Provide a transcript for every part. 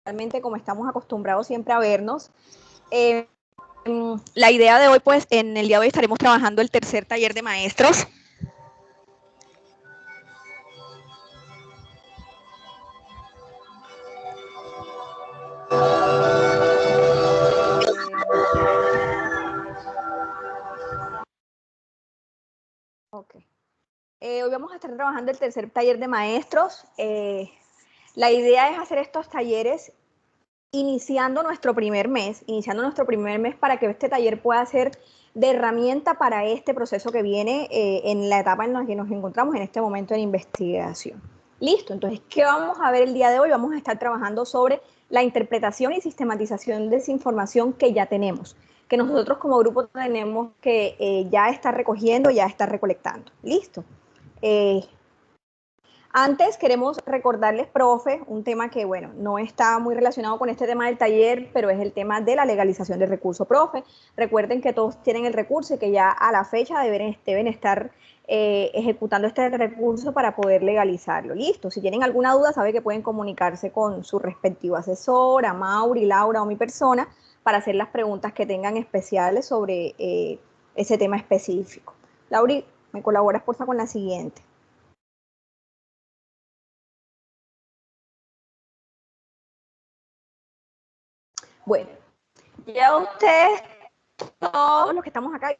realmente como estamos acostumbrados siempre a vernos. La idea de hoy, pues, en el día de hoy estaremos trabajando el tercer taller de maestros. Hoy vamos a estar trabajando el tercer taller de maestros. La idea es hacer estos talleres iniciando nuestro primer mes para que este taller pueda ser de herramienta para este proceso que viene en la etapa en la que nos encontramos en este momento de investigación. Listo, entonces, ¿qué vamos a ver el día de hoy? Vamos a estar trabajando sobre la interpretación y sistematización de esa información que ya tenemos, que nosotros como grupo tenemos que ya estar recogiendo, ya estar recolectando. Listo. Antes queremos recordarles, profe, un tema que, bueno, no está muy relacionado con este tema del taller, pero es el tema de la legalización del recurso, profe. Recuerden que todos tienen el recurso y que ya a la fecha deben estar ejecutando este recurso para poder legalizarlo. Listo. Si tienen alguna duda, saben que pueden comunicarse con su respectivo asesor, a Mauri, Laura o mi persona, para hacer las preguntas que tengan especiales sobre ese tema específico. Lauri, ¿me colaboras, por favor, con la siguiente? Bueno, ya ustedes, todos los que estamos acá,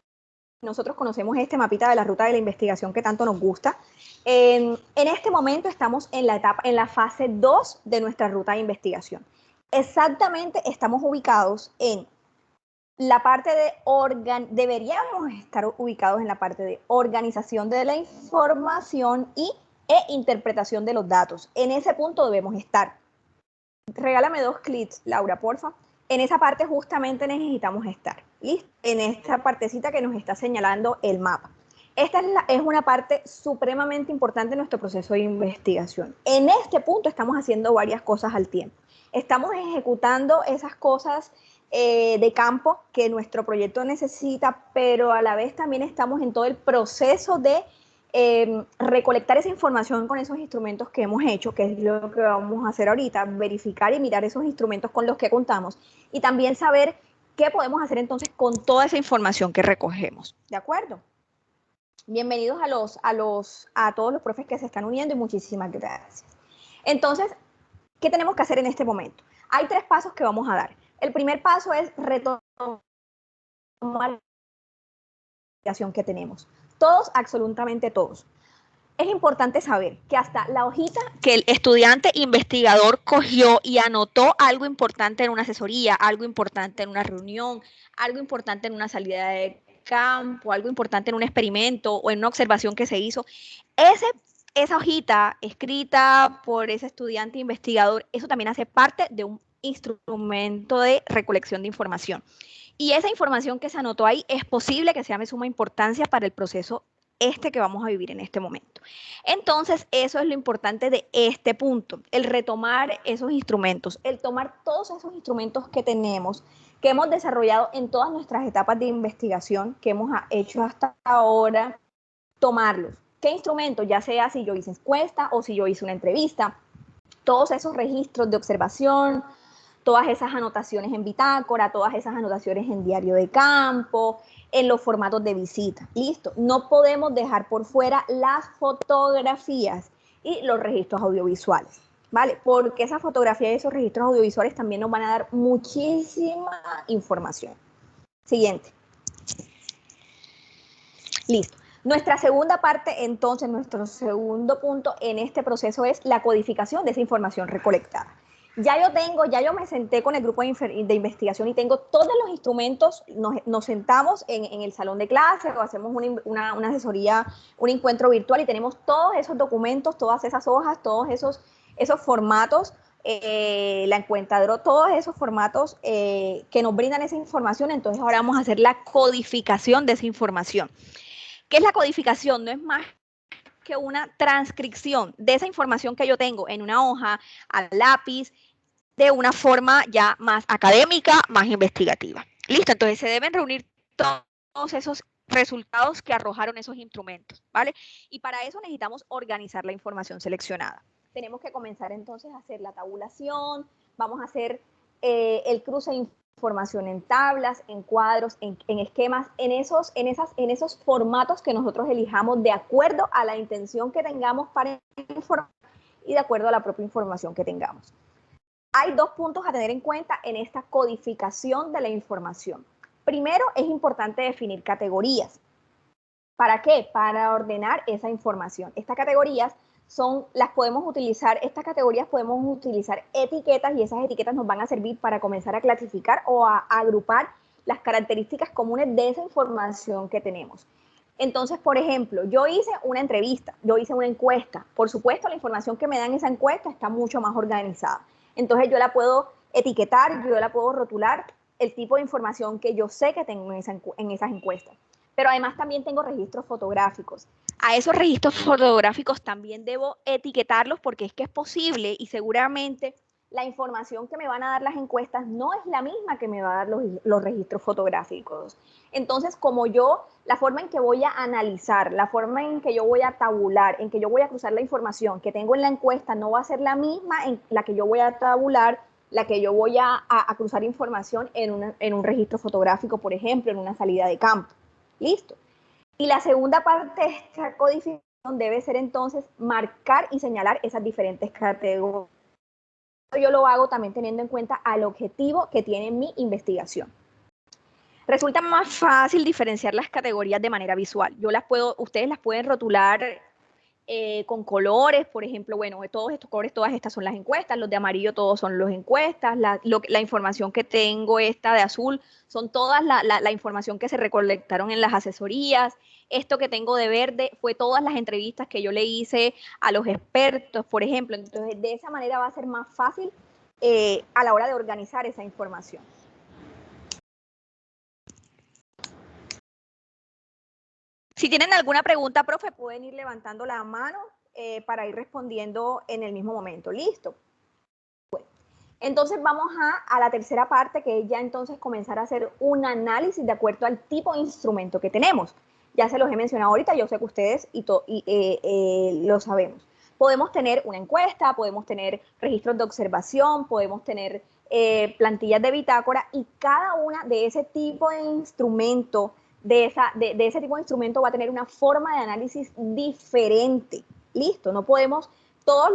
nosotros conocemos este mapita de la ruta de la investigación que tanto nos gusta. En este momento estamos en la fase 2 de nuestra ruta de investigación. Exactamente estamos ubicados en la parte de deberíamos estar ubicados en la parte de organización de la información e interpretación de los datos. En ese punto debemos estar. Regálame 2 clics, Laura, porfa. En esa parte justamente necesitamos estar, ¿listo? En esta partecita que nos está señalando el mapa. Esta es una parte supremamente importante en nuestro proceso de investigación. En este punto estamos haciendo varias cosas al tiempo. Estamos ejecutando esas cosas de campo que nuestro proyecto necesita, pero a la vez también estamos en todo el proceso de recolectar esa información con esos instrumentos que hemos hecho, que es lo que vamos a hacer ahorita, verificar y mirar esos instrumentos con los que contamos y también saber qué podemos hacer entonces con toda esa información que recogemos. ¿De acuerdo? Bienvenidos a todos los profes que se están uniendo y muchísimas gracias. Entonces, ¿qué tenemos que hacer en este momento? Hay 3 pasos que vamos a dar. El primer paso es retomar la investigación que tenemos. Todos, absolutamente todos. Es importante saber que hasta la hojita que el estudiante investigador cogió y anotó algo importante en una asesoría, algo importante en una reunión, algo importante en una salida de campo, algo importante en un experimento o en una observación que se hizo, esa hojita escrita por ese estudiante investigador, eso también hace parte de un instrumento de recolección de información. Y esa información que se anotó ahí es posible que sea de suma importancia para el proceso que vamos a vivir en este momento. Entonces, eso es lo importante de este punto, el retomar esos instrumentos, el tomar todos esos instrumentos que tenemos, que hemos desarrollado en todas nuestras etapas de investigación, que hemos hecho hasta ahora, tomarlos. ¿Qué instrumentos? Ya sea si yo hice encuesta o si yo hice una entrevista, todos esos registros de observación, todas esas anotaciones en bitácora, todas esas anotaciones en diario de campo, en los formatos de visita. Listo. No podemos dejar por fuera las fotografías y los registros audiovisuales, ¿vale? Porque esas fotografías y esos registros audiovisuales también nos van a dar muchísima información. Siguiente. Listo. Nuestra segunda parte, entonces, nuestro segundo punto en este proceso es la codificación de esa información recolectada. Ya yo me senté con el grupo de investigación y tengo todos los instrumentos, nos sentamos en el salón de clase o hacemos una asesoría, un encuentro virtual y tenemos todos esos documentos, todas esas hojas, todos esos formatos, la encuentadora, todos esos formatos que nos brindan esa información. Entonces ahora vamos a hacer la codificación de esa información. ¿Qué es la codificación? No es más que una transcripción de esa información que yo tengo en una hoja, al lápiz, de una forma ya más académica, más investigativa. Listo, entonces se deben reunir todos esos resultados que arrojaron esos instrumentos, ¿vale? Y para eso necesitamos organizar la información seleccionada. tenemos que comenzar entonces a hacer la tabulación, vamos a hacer el cruce de información en tablas, en cuadros, en esquemas, en esos formatos que nosotros elijamos de acuerdo a la intención que tengamos para informar y de acuerdo a la propia información que tengamos. Hay dos puntos a tener en cuenta en esta codificación de la información. Primero, es importante definir categorías. ¿Para qué? Para ordenar esa información. Estas categorías podemos utilizar etiquetas y esas etiquetas nos van a servir para comenzar a clasificar o a agrupar las características comunes de esa información que tenemos. Entonces, por ejemplo, yo hice una entrevista, yo hice una encuesta. Por supuesto, la información que me dan en esa encuesta está mucho más organizada. Entonces, yo la puedo etiquetar, yo la puedo rotular, el tipo de información que yo sé que tengo en esas encuestas. Pero además también tengo registros fotográficos. A esos registros fotográficos también debo etiquetarlos porque es que es posible y seguramente la información que me van a dar las encuestas no es la misma que me va a dar los registros fotográficos. Entonces, la forma en que voy a analizar, la forma en que yo voy a tabular, en que yo voy a cruzar la información que tengo en la encuesta no va a ser la misma en la que yo voy a tabular, la que yo voy a cruzar información en un registro fotográfico, por ejemplo, en una salida de campo. Listo. Y la segunda parte de esta codificación debe ser entonces marcar y señalar esas diferentes categorías. Yo lo hago también teniendo en cuenta al objetivo que tiene mi investigación. Resulta más fácil diferenciar las categorías de manera visual. Ustedes las pueden rotular con colores, por ejemplo, bueno, de todos estos colores, todas estas son las encuestas, los de amarillo todos son las encuestas, la información que tengo esta de azul son todas la información que se recolectaron en las asesorías, esto que tengo de verde fue todas las entrevistas que yo le hice a los expertos, por ejemplo. Entonces, de esa manera va a ser más fácil a la hora de organizar esa información. Si tienen alguna pregunta, profe, pueden ir levantando la mano para ir respondiendo en el mismo momento. ¿Listo? Bueno, entonces vamos a la tercera parte, que es ya entonces comenzar a hacer un análisis de acuerdo al tipo de instrumento que tenemos. Ya se los he mencionado ahorita, yo sé que ustedes lo sabemos. Podemos tener una encuesta, podemos tener registros de observación, podemos tener plantillas de bitácora y cada una de ese tipo de instrumento de ese tipo de instrumento va a tener una forma de análisis diferente. Listo, no podemos, todos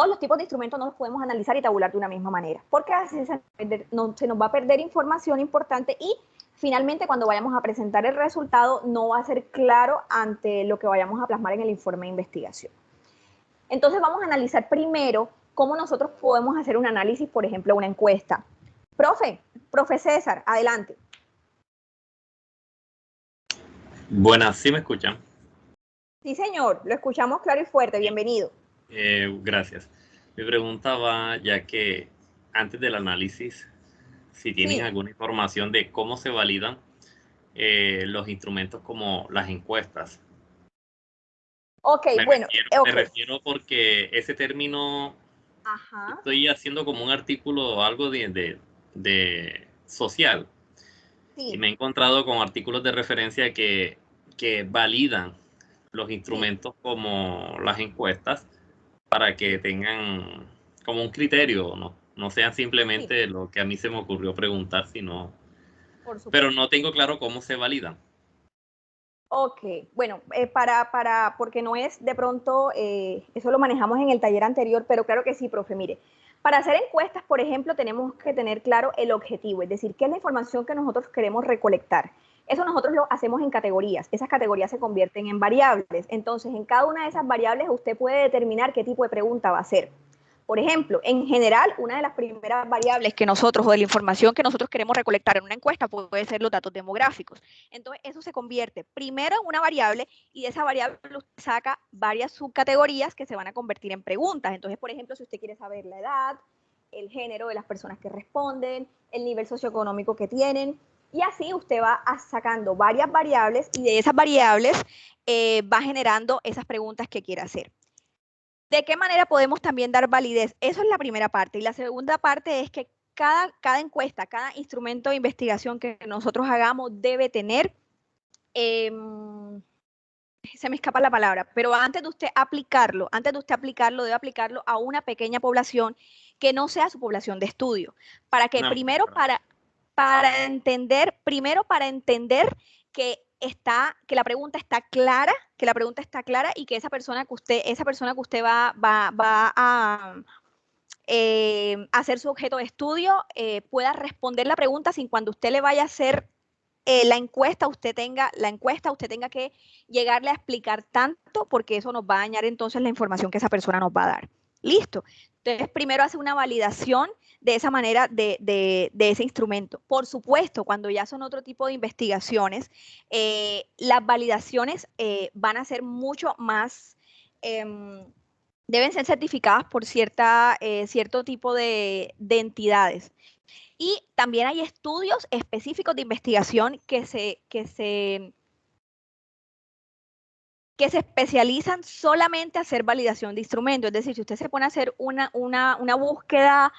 los tipos de instrumentos no los podemos analizar y tabular de una misma manera, porque así se nos va a perder información importante y finalmente cuando vayamos a presentar el resultado no va a ser claro ante lo que vayamos a plasmar en el informe de investigación. Entonces vamos a analizar primero cómo nosotros podemos hacer un análisis, por ejemplo, una encuesta. Profe César, adelante. Buenas, ¿sí me escuchan? Sí, señor, lo escuchamos claro y fuerte, bienvenido. Gracias. Mi pregunta va, ya que antes del análisis, si tienen alguna información de cómo se validan los instrumentos como las encuestas. Ok, Me refiero porque ese término estoy haciendo como un artículo o algo de social. Sí. Y me he encontrado con artículos de referencia que validan los instrumentos como las encuestas para que tengan como un criterio, no sean simplemente lo que a mí se me ocurrió preguntar, sino... Pero no tengo claro cómo se validan. Ok, bueno, porque no es de pronto, eso lo manejamos en el taller anterior, pero claro que sí, profe, mire. Para hacer encuestas, por ejemplo, tenemos que tener claro el objetivo, es decir, qué es la información que nosotros queremos recolectar. Eso nosotros lo hacemos en categorías. Esas categorías se convierten en variables. Entonces, en cada una de esas variables usted puede determinar qué tipo de pregunta va a hacer. Por ejemplo, en general, una de las primeras variables que nosotros, o de la información que nosotros queremos recolectar en una encuesta, puede ser los datos demográficos. Entonces, eso se convierte primero en una variable y de esa variable usted saca varias subcategorías que se van a convertir en preguntas. Entonces, por ejemplo, si usted quiere saber la edad, el género de las personas que responden, el nivel socioeconómico que tienen, y así usted va sacando varias variables y de esas variables va generando esas preguntas que quiere hacer. ¿De qué manera podemos también dar validez? Eso es la primera parte. Y la segunda parte es que cada encuesta, cada instrumento de investigación que nosotros hagamos debe tener se me escapa la palabra, pero antes de usted aplicarlo, debe aplicarlo a una pequeña población que no sea su población de estudio. ¿Para qué? Primero para entender que la pregunta está clara, y que esa persona que usted va a hacer su objeto de estudio pueda responder la pregunta sin cuando usted le vaya a hacer la encuesta, usted tenga que llegarle a explicar tanto, porque eso nos va a dañar entonces la información que esa persona nos va a dar. Listo. Entonces, primero hace una validación de esa manera de ese instrumento. Por supuesto, cuando ya son otro tipo de investigaciones, las validaciones van a ser mucho más, deben ser certificadas por cierto tipo de entidades. Y también hay estudios específicos de investigación que se especializan solamente a hacer validación de instrumentos. Es decir, si usted se pone a hacer una búsqueda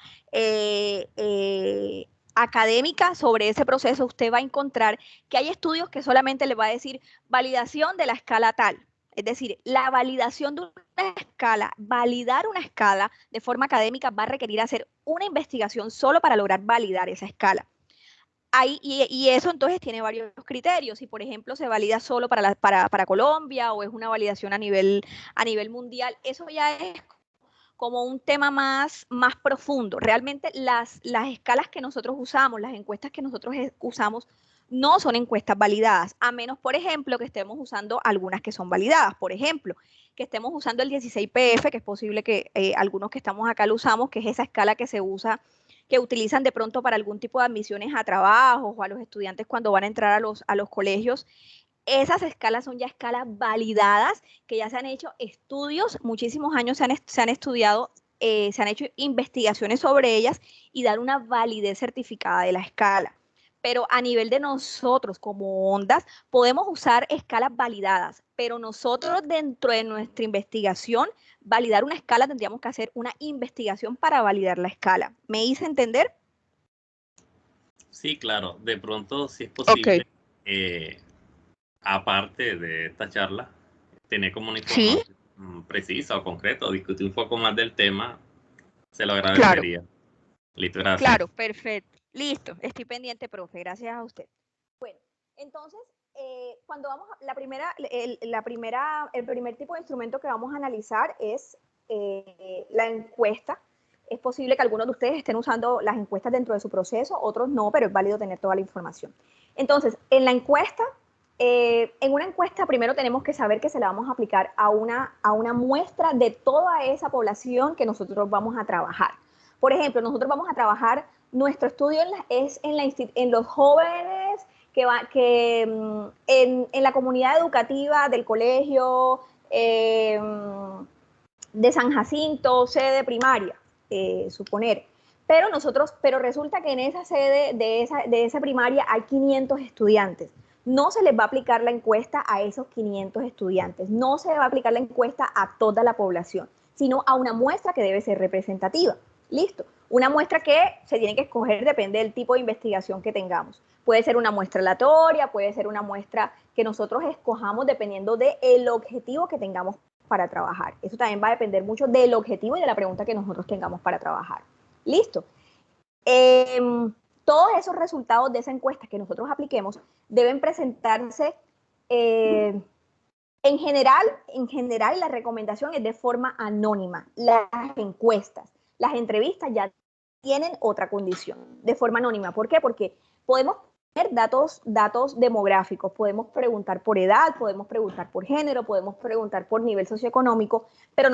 académica sobre ese proceso, usted va a encontrar que hay estudios que solamente le va a decir validación de la escala tal. Es decir, la validación de una escala, validar una escala de forma académica va a requerir hacer una investigación solo para lograr validar esa escala. Y eso entonces tiene varios criterios. Si, por ejemplo, se valida solo para Colombia o es una validación a nivel mundial, eso ya es como un tema más profundo. Realmente las escalas que nosotros usamos, las encuestas que nosotros usamos, no son encuestas validadas, a menos, por ejemplo, que estemos usando algunas que son validadas. Por ejemplo, que estemos usando el 16PF, que es posible que algunos que estamos acá lo usamos, que es esa escala que se usa, que utilizan de pronto para algún tipo de admisiones a trabajos o a los estudiantes cuando van a entrar a los colegios. Esas escalas son ya escalas validadas, que ya se han hecho estudios, muchísimos años se han estudiado, se han hecho investigaciones sobre ellas y dan una validez certificada de la escala. Pero a nivel de nosotros como ondas, podemos usar escalas validadas, pero nosotros dentro de nuestra investigación, validar una escala, tendríamos que hacer una investigación para validar la escala. ¿Me hice entender? Sí, claro. De pronto, si es posible, aparte de esta charla, tener como una información precisa o concreta, o discutir un poco más del tema, se lo agradecería. Claro. Listo, gracias. Claro, perfecto. Listo, estoy pendiente, profe. Gracias a usted. Bueno, entonces, cuando vamos a el primer tipo de instrumento que vamos a analizar es la encuesta. Es posible que algunos de ustedes estén usando las encuestas dentro de su proceso, otros no, pero es válido tener toda la información. Entonces, en la encuesta, en una encuesta primero tenemos que saber que se la vamos a aplicar a una muestra de toda esa población que nosotros vamos a trabajar. Por ejemplo, nosotros vamos a trabajar, nuestro estudio en los jóvenes en la comunidad educativa del colegio de San Jacinto, sede primaria, suponer. Pero resulta que en esa sede de esa primaria hay 500 estudiantes. No se les va a aplicar la encuesta a esos 500 estudiantes, no se le va a aplicar la encuesta a toda la población, sino a una muestra que debe ser representativa. Listo. Una muestra que se tiene que escoger, depende del tipo de investigación que tengamos. Puede ser una muestra aleatoria, puede ser una muestra que nosotros escojamos dependiendo del objetivo que tengamos para trabajar. Eso también va a depender mucho del objetivo y de la pregunta que nosotros tengamos para trabajar. Listo. Todos esos resultados de esa encuesta que nosotros apliquemos deben presentarse en general, la recomendación es de forma anónima. Las encuestas, las entrevistas ya tienen otra condición, de forma anónima. ¿Por qué? Porque podemos tener datos demográficos, podemos preguntar por edad, podemos preguntar por género, podemos preguntar por nivel socioeconómico, pero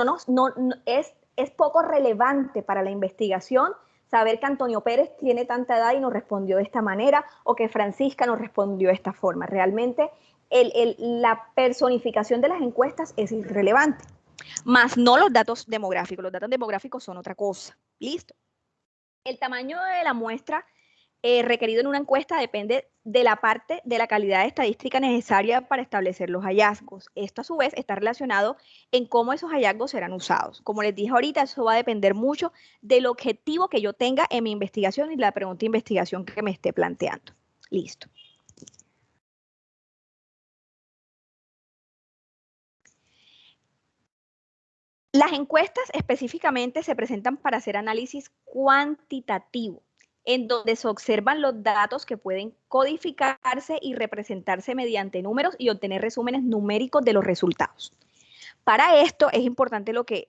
es poco relevante para la investigación saber que Antonio Pérez tiene tanta edad y nos respondió de esta manera, o que Francisca nos respondió de esta forma. Realmente la personificación de las encuestas es irrelevante, más no los datos demográficos. Los datos demográficos son otra cosa. Listo. El tamaño de la muestra requerido en una encuesta depende de la parte de la calidad estadística necesaria para establecer los hallazgos. Esto a su vez está relacionado en cómo esos hallazgos serán usados. Como les dije ahorita, eso va a depender mucho del objetivo que yo tenga en mi investigación y la pregunta de investigación que me esté planteando. Listo. Las encuestas específicamente se presentan para hacer análisis cuantitativo, en donde se observan los datos que pueden codificarse y representarse mediante números y obtener resúmenes numéricos de los resultados. Para esto es importante lo que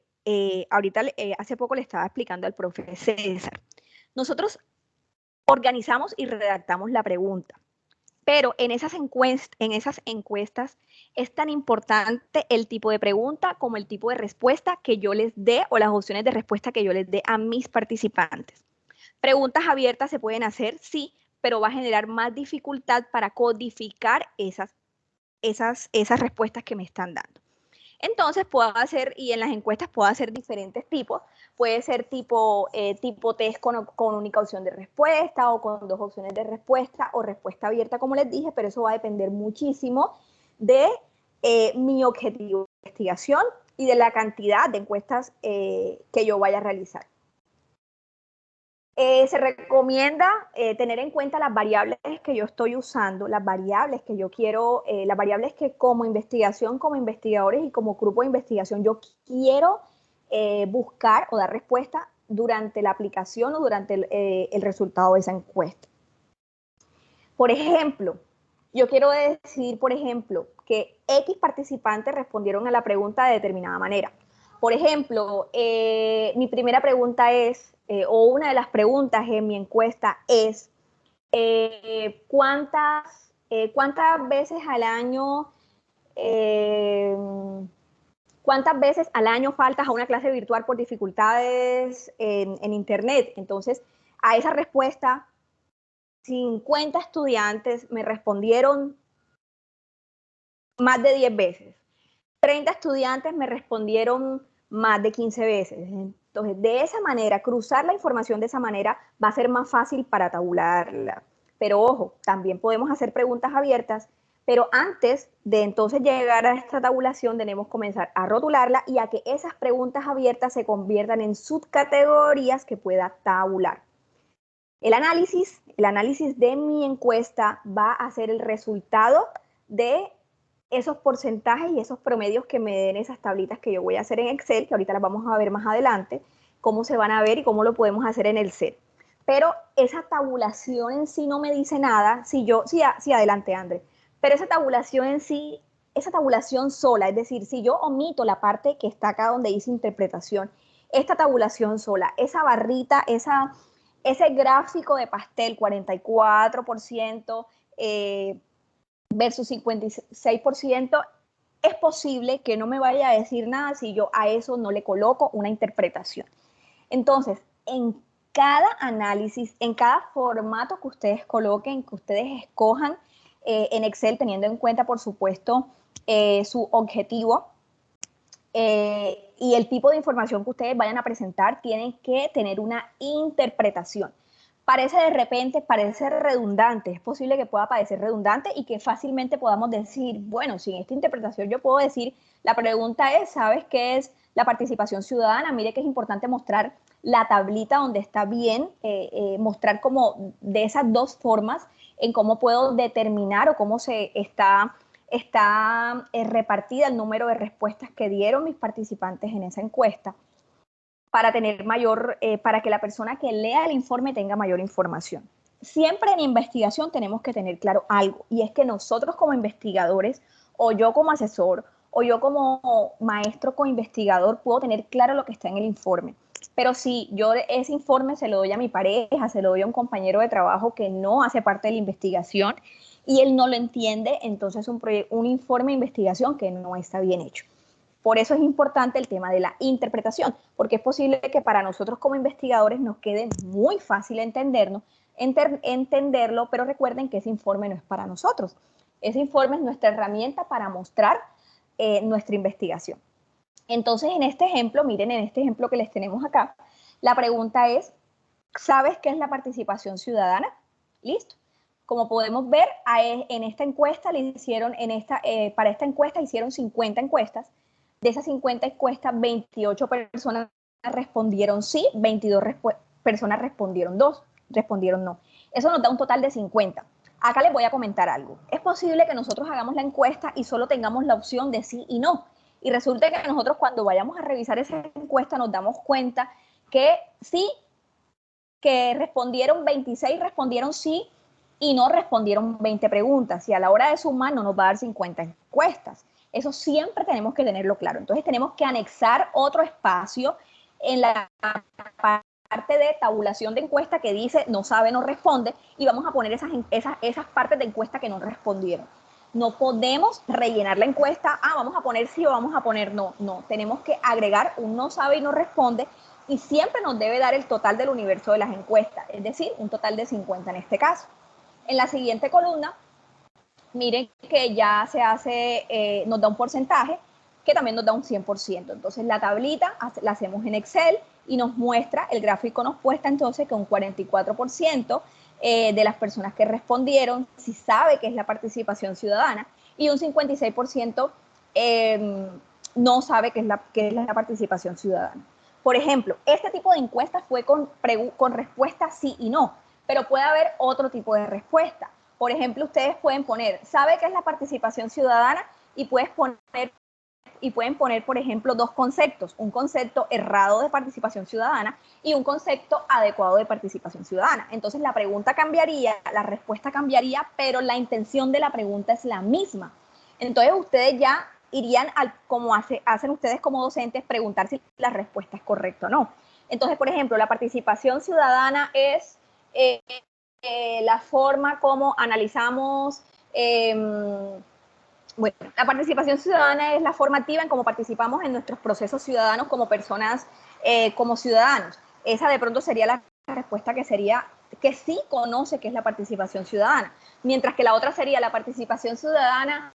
ahorita hace poco le estaba explicando al profe César. Nosotros organizamos y redactamos la pregunta, pero en esas encuestas es tan importante el tipo de pregunta como el tipo de respuesta que yo les dé o las opciones de respuesta que yo les dé a mis participantes. Preguntas abiertas se pueden hacer, sí, pero va a generar más dificultad para codificar esas respuestas que me están dando. Entonces puedo hacer, y en las encuestas puedo hacer diferentes tipos. Puede ser tipo test con única opción de respuesta o con 2 opciones de respuesta o respuesta abierta, como les dije, pero eso va a depender muchísimo de mi objetivo de investigación y de la cantidad de encuestas que yo vaya a realizar. Se recomienda tener en cuenta las variables que yo estoy usando, las variables que yo quiero, las variables que como investigación, como investigadores y como grupo de investigación yo quiero buscar o dar respuesta durante la aplicación o durante el resultado de esa encuesta. Por ejemplo, yo quiero decir, por ejemplo, que X participantes respondieron a la pregunta de determinada manera. Por ejemplo, mi primera pregunta es, o una de las preguntas en mi encuesta es, ¿cuántas veces al año faltas a una clase virtual por dificultades en Internet? Entonces, a esa respuesta, 50 estudiantes me respondieron más de 10 veces. 30 estudiantes me respondieron más de 15 veces. Entonces, de esa manera, cruzar la información de esa manera va a ser más fácil para tabularla. Pero ojo, también podemos hacer preguntas abiertas, pero antes de entonces llegar a esta tabulación debemos comenzar a rotularla y a que esas preguntas abiertas se conviertan en subcategorías que pueda tabular. El análisis de mi encuesta va a ser el resultado de esos porcentajes y esos promedios que me den esas tablitas que yo voy a hacer en Excel, que ahorita las vamos a ver más adelante, cómo se van a ver y cómo lo podemos hacer en el set. Pero esa tabulación en sí no me dice nada, sí, adelante, André, pero esa tabulación en sí, esa tabulación sola, es decir, si yo omito la parte que está acá donde dice interpretación, esta tabulación sola, esa barrita, ese gráfico de pastel, 44%, versus 56%, es posible que no me vaya a decir nada si yo a eso no le coloco una interpretación. Entonces, en cada análisis, en cada formato que ustedes coloquen, que ustedes escojan en Excel, teniendo en cuenta, por supuesto, su objetivo y el tipo de información que ustedes vayan a presentar, tienen que tener una interpretación. Parece redundante, es posible que pueda parecer redundante y que fácilmente podamos decir, bueno, sin esta interpretación yo puedo decir, la pregunta es, ¿sabes qué es la participación ciudadana? Mire que es importante mostrar la tablita donde está bien, mostrar como de esas dos formas en cómo puedo determinar o cómo se está repartida el número de respuestas que dieron mis participantes en esa encuesta, para tener para que la persona que lea el informe tenga mayor información. Siempre en investigación tenemos que tener claro algo, y es que nosotros como investigadores, o yo como asesor, o yo como maestro co-investigador, puedo tener claro lo que está en el informe. Pero si yo ese informe se lo doy a mi pareja, se lo doy a un compañero de trabajo que no hace parte de la investigación, y él no lo entiende, entonces un informe de investigación que no está bien hecho. Por eso es importante el tema de la interpretación, porque es posible que para nosotros como investigadores nos quede muy fácil entenderlo, pero recuerden que ese informe no es para nosotros. Ese informe es nuestra herramienta para mostrar nuestra investigación. Entonces, en este ejemplo, miren, en este ejemplo que les tenemos acá, la pregunta es, ¿sabes qué es la participación ciudadana? Listo. Como podemos ver, en esta encuesta para esta encuesta hicieron 50 encuestas. De esas 50 encuestas, 28 personas respondieron sí, 22 personas respondieron no. Eso nos da un total de 50. Acá les voy a comentar algo. Es posible que nosotros hagamos la encuesta y solo tengamos la opción de sí y no. Y resulta que nosotros cuando vayamos a revisar esa encuesta nos damos cuenta que sí, que respondieron 26, respondieron sí y no respondieron 20 preguntas. Y a la hora de sumar no nos va a dar 50 encuestas. Eso siempre tenemos que tenerlo claro. Entonces tenemos que anexar otro espacio en la parte de tabulación de encuesta que dice no sabe, no responde, y vamos a poner esas partes de encuesta que no respondieron. No podemos rellenar la encuesta, vamos a poner sí o vamos a poner no. No, tenemos que agregar un no sabe y no responde, y siempre nos debe dar el total del universo de las encuestas, es decir, un total de 50 en este caso. En la siguiente columna, miren que ya se hace, nos da un porcentaje que también nos da un 100%. Entonces la tablita la hacemos en Excel y nos muestra, el gráfico nos muestra entonces que un 44% de las personas que respondieron sí sabe qué es la participación ciudadana y un 56% no sabe qué es la participación ciudadana. Por ejemplo, este tipo de encuestas fue con respuesta sí y no, pero puede haber otro tipo de respuesta. Por ejemplo, ustedes pueden poner, ¿sabe qué es la participación ciudadana? Y pueden poner, por ejemplo, dos conceptos, un concepto errado de participación ciudadana y un concepto adecuado de participación ciudadana. Entonces la pregunta cambiaría, la respuesta cambiaría, pero la intención de la pregunta es la misma. Entonces ustedes ya irían, como hacen ustedes como docentes, preguntar si la respuesta es correcta o no. Entonces, por ejemplo, la participación ciudadana es la forma como analizamos... Bueno, la participación ciudadana es la forma activa en cómo participamos en nuestros procesos ciudadanos como personas, como ciudadanos. Esa de pronto sería la respuesta que sería que sí conoce qué es la participación ciudadana, mientras que la otra sería la participación ciudadana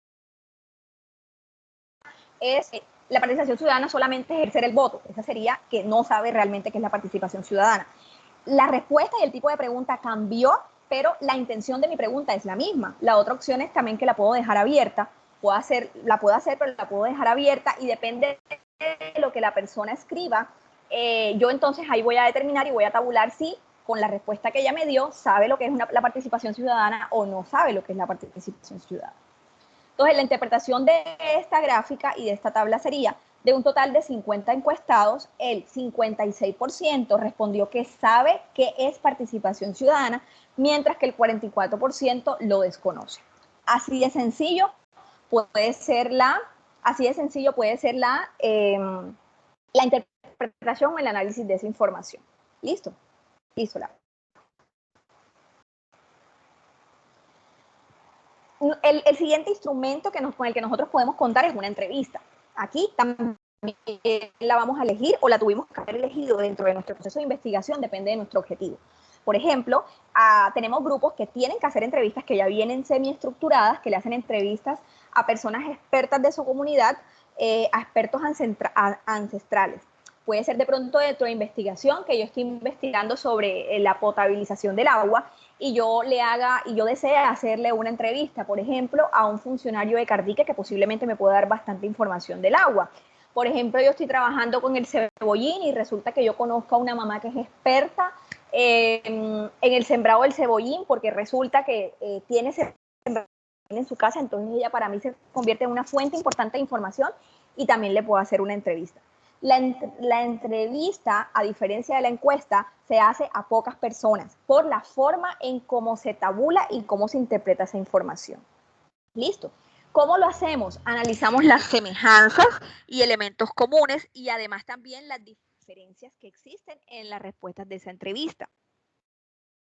es la participación ciudadana solamente ejercer el voto. Esa sería que no sabe realmente qué es la participación ciudadana. La respuesta y el tipo de pregunta cambió, pero la intención de mi pregunta es la misma. La otra opción es también que la puedo dejar abierta. La puedo hacer, pero la puedo dejar abierta y depende de lo que la persona escriba. Yo entonces ahí voy a determinar y voy a tabular si con la respuesta que ella me dio sabe lo que es la participación ciudadana o no sabe lo que es la participación ciudadana. Entonces, la interpretación de esta gráfica y de esta tabla sería, de un total de 50 encuestados, el 56% respondió que sabe qué es participación ciudadana, mientras que el 44% lo desconoce. Así de sencillo puede ser la interpretación o el análisis de esa información. ¿Listo? Listo, Laura. El siguiente instrumento con el que nosotros podemos contar es una entrevista. Aquí también la vamos a elegir o la tuvimos que haber elegido dentro de nuestro proceso de investigación, depende de nuestro objetivo. Por ejemplo, tenemos grupos que tienen que hacer entrevistas que ya vienen semiestructuradas, que le hacen entrevistas a personas expertas de su comunidad, a expertos ancestrales. Puede ser de pronto dentro de investigación, que yo estoy investigando sobre la potabilización del agua y yo desee hacerle una entrevista, por ejemplo, a un funcionario de Cardique que posiblemente me pueda dar bastante información del agua. Por ejemplo, yo estoy trabajando con el cebollín y resulta que yo conozco a una mamá que es experta en el sembrado del cebollín porque resulta que tiene cebollín en su casa, entonces ella para mí se convierte en una fuente importante de información y también le puedo hacer una entrevista. La entrevista, a diferencia de la encuesta, se hace a pocas personas por la forma en cómo se tabula y cómo se interpreta esa información. ¿Listo? ¿Cómo lo hacemos? Analizamos las semejanzas y elementos comunes y además también las diferencias que existen en las respuestas de esa entrevista.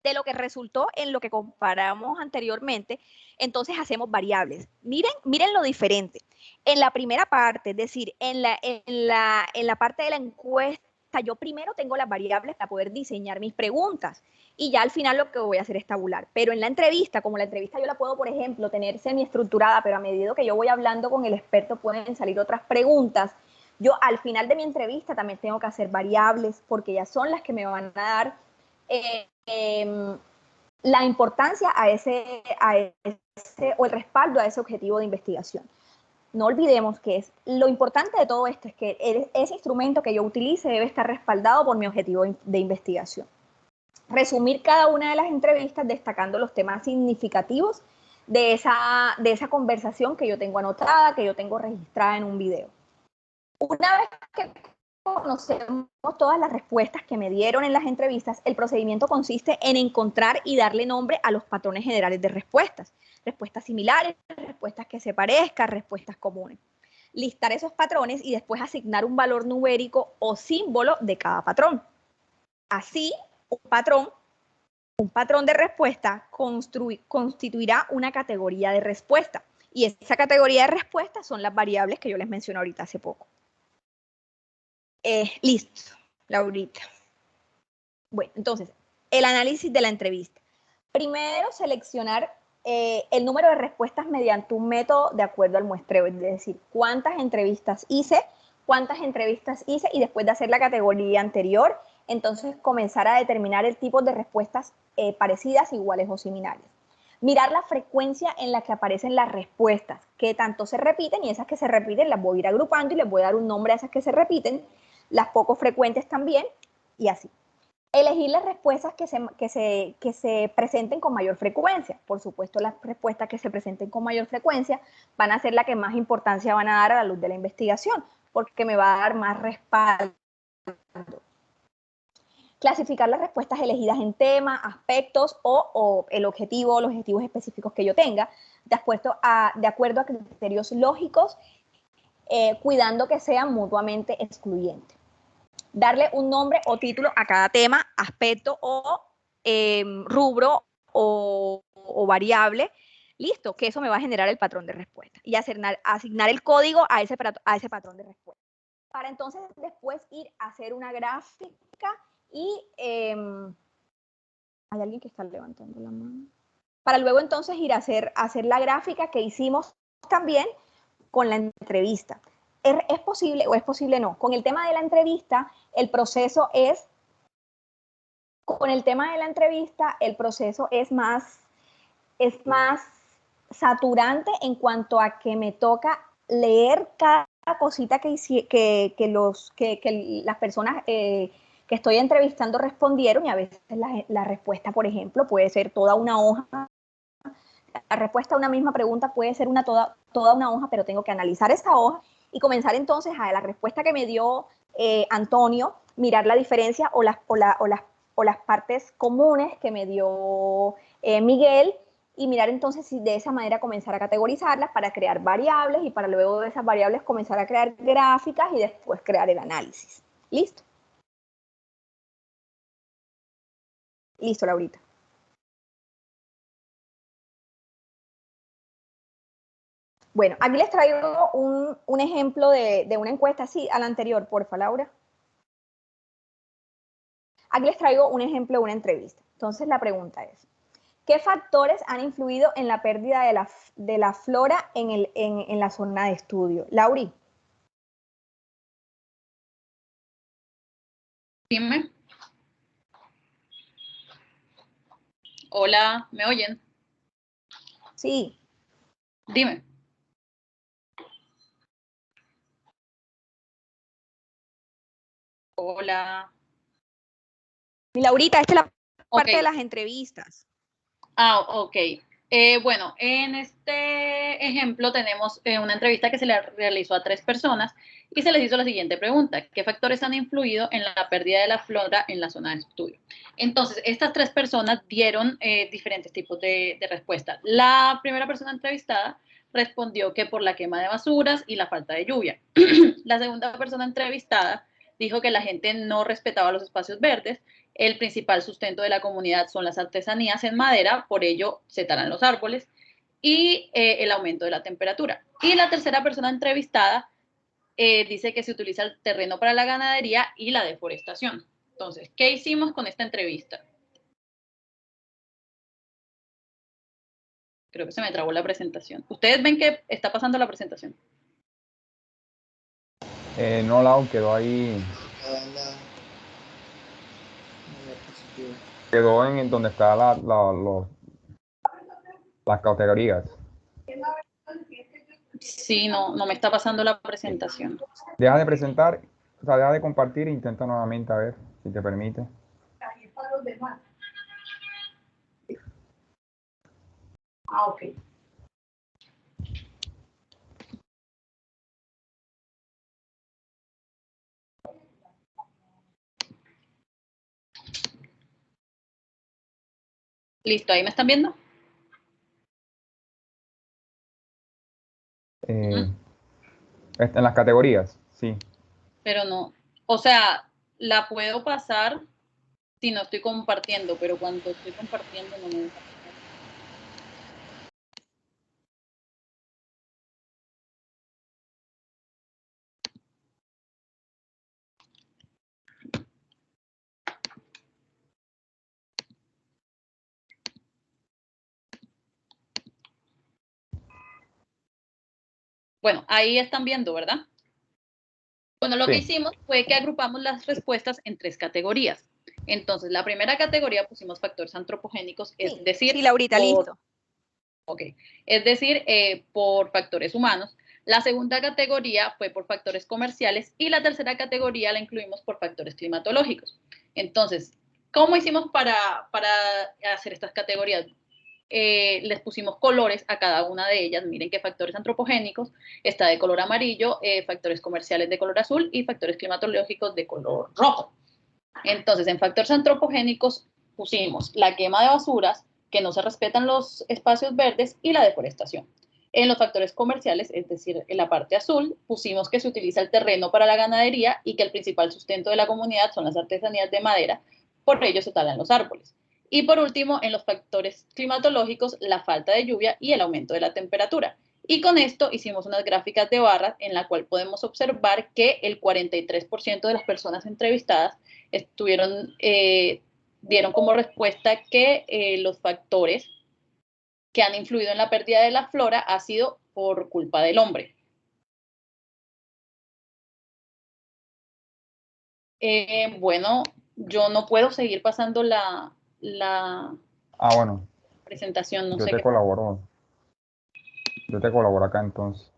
De lo que resultó en lo que comparamos anteriormente, entonces hacemos variables. Miren lo diferente. En la primera parte, es decir, en la parte de la encuesta, yo primero tengo las variables para poder diseñar mis preguntas y ya al final lo que voy a hacer es tabular. Pero en la entrevista, como la entrevista yo la puedo, por ejemplo, tener semiestructurada, pero a medida que yo voy hablando con el experto pueden salir otras preguntas. Yo al final de mi entrevista también tengo que hacer variables porque ya son las que me van a dar la importancia o el respaldo a ese objetivo de investigación. No olvidemos que lo importante de todo esto es que ese instrumento que yo utilice debe estar respaldado por mi objetivo de investigación. Resumir cada una de las entrevistas destacando los temas significativos de esa conversación que yo tengo anotada, que yo tengo registrada en un video. Una vez que conocemos todas las respuestas que me dieron en las entrevistas, el procedimiento consiste en encontrar y darle nombre a los patrones generales de respuestas. Respuestas similares, respuestas que se parezcan, respuestas comunes. Listar esos patrones y después asignar un valor numérico o símbolo de cada patrón. Así, un patrón de respuesta constituirá una categoría de respuesta. Y esa categoría de respuesta son las variables que yo les mencioné ahorita hace poco. Listo, Laurita. Bueno, entonces, el análisis de la entrevista. Primero, seleccionar el número de respuestas mediante un método de acuerdo al muestreo, es decir, cuántas entrevistas hice y después de hacer la categoría anterior, entonces comenzar a determinar el tipo de respuestas parecidas, iguales o similares. Mirar la frecuencia en la que aparecen las respuestas, que tanto se repiten, y esas que se repiten las voy a ir agrupando y les voy a dar un nombre a esas que se repiten, las poco frecuentes también, y así. Elegir las respuestas que se presenten con mayor frecuencia. Por supuesto, las respuestas que se presenten con mayor frecuencia van a ser las que más importancia van a dar a la luz de la investigación, porque me va a dar más respaldo. Clasificar las respuestas elegidas en temas, aspectos o el objetivo, los objetivos específicos que yo tenga, de acuerdo a criterios lógicos, cuidando que sean mutuamente excluyentes. Darle un nombre o título a cada tema, aspecto o rubro o variable, listo, que eso me va a generar el patrón de respuesta y asignar el código a ese patrón de respuesta. Para entonces después ir a hacer una gráfica y hay alguien que está levantando la mano. Para luego entonces ir a hacer la gráfica que hicimos también con la entrevista. ¿Es posible o es posible no? Con el tema de la entrevista, el proceso es más saturante en cuanto a que me toca leer cada cosita que las personas que estoy entrevistando respondieron, y a veces la respuesta, por ejemplo, puede ser toda una hoja. La respuesta a una misma pregunta puede ser toda una hoja, pero tengo que analizar esa hoja y comenzar entonces a la respuesta que me dio Antonio, mirar la diferencia o las partes comunes que me dio Miguel, y mirar entonces si de esa manera comenzar a categorizarlas para crear variables y para luego de esas variables comenzar a crear gráficas y después crear el análisis. ¿Listo? Listo, Laurita. Bueno, aquí les traigo un ejemplo de una encuesta, sí, a la anterior, porfa, Laura. Aquí les traigo un ejemplo de una entrevista. Entonces la pregunta es, ¿qué factores han influido en la pérdida de la flora en la zona de estudio? Lauri. Dime. Hola, ¿me oyen? Sí. Dime. Hola. Mi Laurita, esta es la parte de las entrevistas. Ok. Bueno, en este ejemplo tenemos una entrevista que se le realizó a 3 personas y se les hizo la siguiente pregunta. ¿Qué factores han influido en la pérdida de la flora en la zona de estudio? Entonces, estas 3 personas dieron diferentes tipos de respuestas. La primera persona entrevistada respondió que por la quema de basuras y la falta de lluvia. La segunda persona entrevistada dijo que la gente no respetaba los espacios verdes. El principal sustento de la comunidad son las artesanías en madera, por ello se talan los árboles, y el aumento de la temperatura. Y la tercera persona entrevistada dice que se utiliza el terreno para la ganadería y la deforestación. Entonces, ¿qué hicimos con esta entrevista? Creo que se me trabó la presentación. ¿Ustedes ven que está pasando la presentación? No, Lau, quedó ahí. Quedó en donde está las categorías. Sí, no me está pasando la presentación. Deja de presentar, o sea, deja de compartir e intenta nuevamente a ver si te permite. Ok. Listo, ¿ahí me están viendo? En las categorías, sí. Pero no, o sea, la puedo pasar si no estoy compartiendo, pero cuando estoy compartiendo no me deja. Bueno, ahí están viendo, ¿verdad? Bueno, lo que hicimos fue que agrupamos las respuestas en 3 categorías. Entonces, la primera categoría pusimos factores antropogénicos, es decir... Sí, Laurita, listo. Ok, es decir, por factores humanos. La segunda categoría fue por factores comerciales y la tercera categoría la incluimos por factores climatológicos. Entonces, ¿cómo hicimos para hacer estas categorías? Les pusimos colores a cada una de ellas. Miren que factores antropogénicos está de color amarillo, factores comerciales de color azul y factores climatológicos de color rojo. Entonces, en factores antropogénicos pusimos la quema de basuras, que no se respetan los espacios verdes, y la deforestación. En los factores comerciales, es decir, en la parte azul, pusimos que se utiliza el terreno para la ganadería y que el principal sustento de la comunidad son las artesanías de madera, por ello se talan los árboles. Y por último, en los factores climatológicos, la falta de lluvia y el aumento de la temperatura. Y con esto hicimos unas gráficas de barras en la cual podemos observar que el 43% de las personas entrevistadas dieron como respuesta que los factores que han influido en la pérdida de la flora ha sido por culpa del hombre. Bueno, yo no puedo seguir pasando la bueno. presentación. No Yo sé te qué. colaboro. Yo te colaboro acá entonces.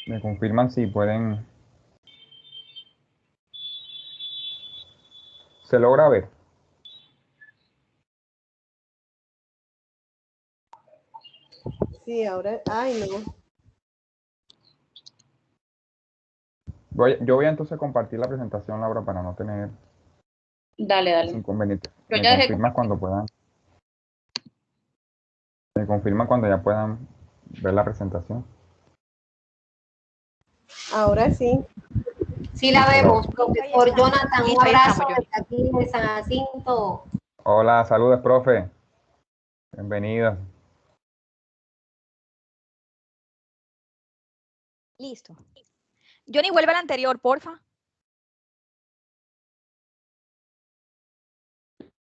Me confirman si pueden. ¿Se logra ver? Sí, ahora, ay, no. Yo voy a entonces compartir la presentación, Laura, para no tener Dale. inconveniente. Yo Me ya dejé confirman cuando puedan. Me confirman cuando ya puedan ver la presentación. Ahora sí. Sí la vemos, profesor Jonathan. Un abrazo desde aquí de San Jacinto. Hola, saludos, profe. Bienvenidos. Listo. Johnny, vuelve al anterior, porfa.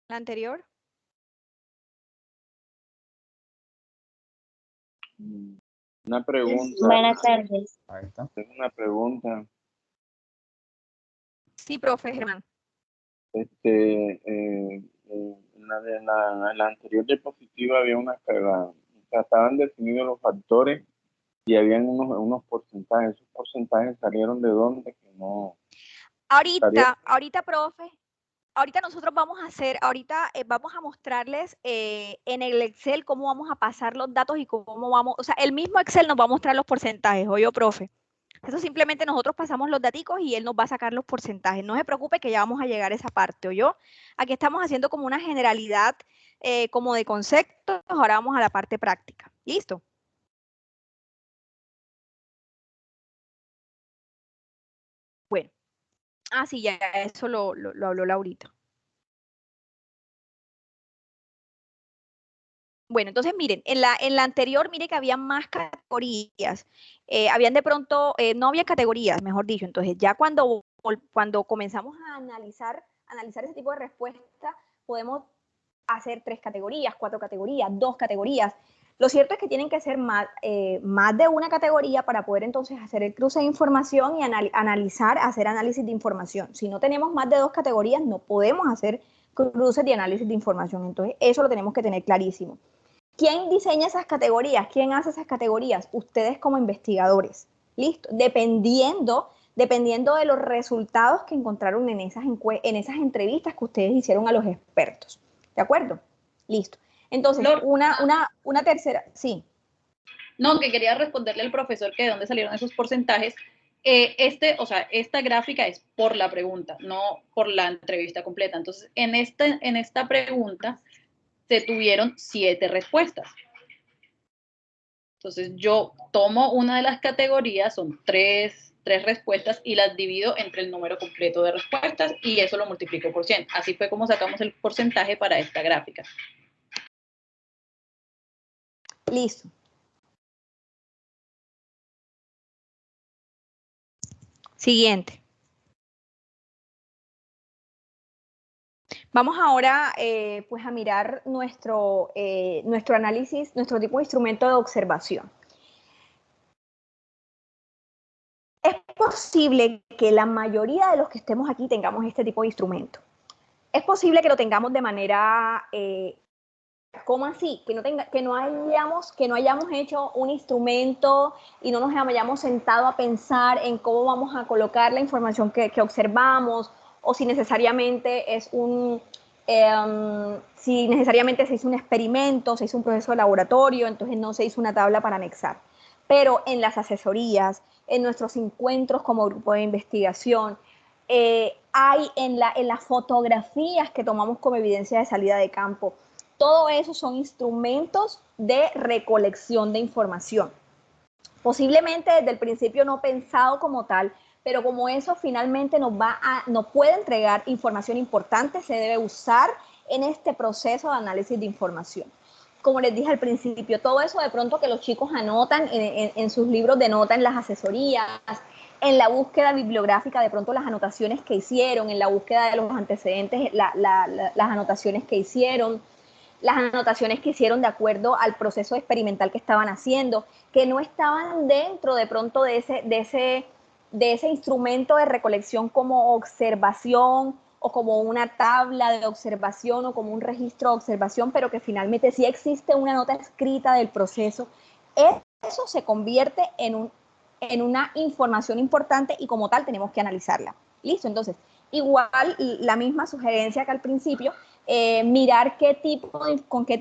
La anterior. Una pregunta. Buenas tardes. Ahí está. Tengo una pregunta. Sí, profe Germán. En la anterior diapositiva había estaban definidos los factores y habían unos porcentajes. ¿Esos porcentajes salieron de dónde? Que no. Ahorita, profe, ahorita nosotros vamos a hacer, vamos a mostrarles en el Excel cómo vamos a pasar los datos y cómo vamos, o sea, el mismo Excel nos va a mostrar los porcentajes, oye, profe. Eso simplemente nosotros pasamos los daticos y él nos va a sacar los porcentajes. No se preocupe que ya vamos a llegar a esa parte, ¿oyó? Aquí estamos haciendo como una generalidad como de conceptos, ahora vamos a la parte práctica. ¿Listo? Bueno, sí, ya eso lo habló Laurita. Bueno, entonces miren, en la anterior, mire que había más categorías. Habían de pronto, no había categorías, mejor dicho. Entonces ya cuando comenzamos a analizar ese tipo de respuestas, podemos hacer 3 categorías, 4 categorías, 2 categorías. Lo cierto es que tienen que ser más de una categoría para poder entonces hacer el cruce de información y hacer análisis de información. Si no tenemos más de 2 categorías, no podemos hacer cruces de análisis de información. Entonces, eso lo tenemos que tener clarísimo. ¿Quién diseña esas categorías? ¿Quién hace esas categorías? Ustedes como investigadores. ¿Listo? Dependiendo de los resultados que encontraron en esas entrevistas que ustedes hicieron a los expertos. ¿De acuerdo? Listo. Entonces, una tercera, sí. No, que quería responderle al profesor que de dónde salieron esos porcentajes. Esta gráfica es por la pregunta, no por la entrevista completa. Entonces, en esta pregunta se tuvieron 7 respuestas. Entonces, yo tomo una de las categorías, son tres respuestas, y las divido entre el número completo de respuestas, y eso lo multiplico por 100. Así fue como sacamos el porcentaje para esta gráfica. Listo. Siguiente. Vamos ahora pues a mirar nuestro análisis, nuestro tipo de instrumento de observación. Es posible que la mayoría de los que estemos aquí tengamos este tipo de instrumento. Es posible que lo tengamos de manera, ¿cómo así? Que no hayamos hecho un instrumento y no nos hayamos sentado a pensar en cómo vamos a colocar la información que observamos, o si necesariamente es si necesariamente se hizo un experimento, se hizo un proceso de laboratorio, entonces no se hizo una tabla para anexar. Pero en las asesorías, en nuestros encuentros como grupo de investigación, hay en las fotografías que tomamos como evidencia de salida de campo, todo eso son instrumentos de recolección de información. Posiblemente desde el principio no pensado como tal, pero como eso finalmente nos puede entregar información importante, se debe usar en este proceso de análisis de información. Como les dije al principio, todo eso de pronto que los chicos anotan en sus libros de nota, en las asesorías, en la búsqueda bibliográfica, de pronto las anotaciones que hicieron, en la búsqueda de los antecedentes, las anotaciones que hicieron, las anotaciones que hicieron de acuerdo al proceso experimental que estaban haciendo, que no estaban dentro de pronto de ese instrumento de recolección como observación o como una tabla de observación o como un registro de observación, pero que finalmente sí existe una nota escrita del proceso. Eso se convierte en una información importante y como tal tenemos que analizarla. ¿Listo? Entonces, igual la misma sugerencia que al principio, mirar con qué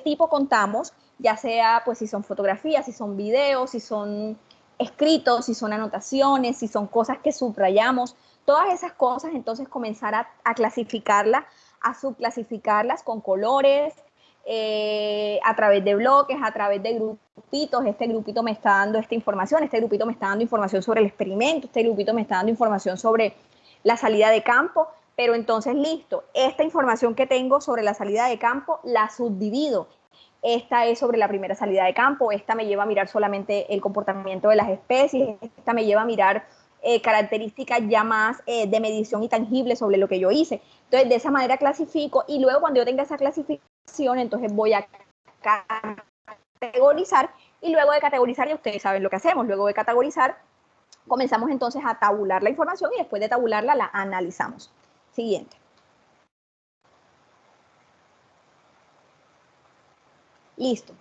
tipo contamos, ya sea pues si son fotografías, si son videos, si son escritos, si son anotaciones, si son cosas que subrayamos, todas esas cosas, entonces comenzar a clasificarlas, a subclasificarlas con colores, a través de bloques, a través de grupitos. Este grupito me está dando esta información, este grupito me está dando información sobre el experimento, este grupito me está dando información sobre la salida de campo, pero entonces listo, esta información que tengo sobre la salida de campo la subdivido. Esta es sobre la primera salida de campo, esta me lleva a mirar solamente el comportamiento de las especies, esta me lleva a mirar características ya más de medición y tangible sobre lo que yo hice. Entonces, de esa manera clasifico, y luego cuando yo tenga esa clasificación, entonces voy a categorizar, y luego de categorizar, ya ustedes saben lo que hacemos, luego de categorizar, comenzamos entonces a tabular la información, y después de tabularla, la analizamos. Siguiente. Listo.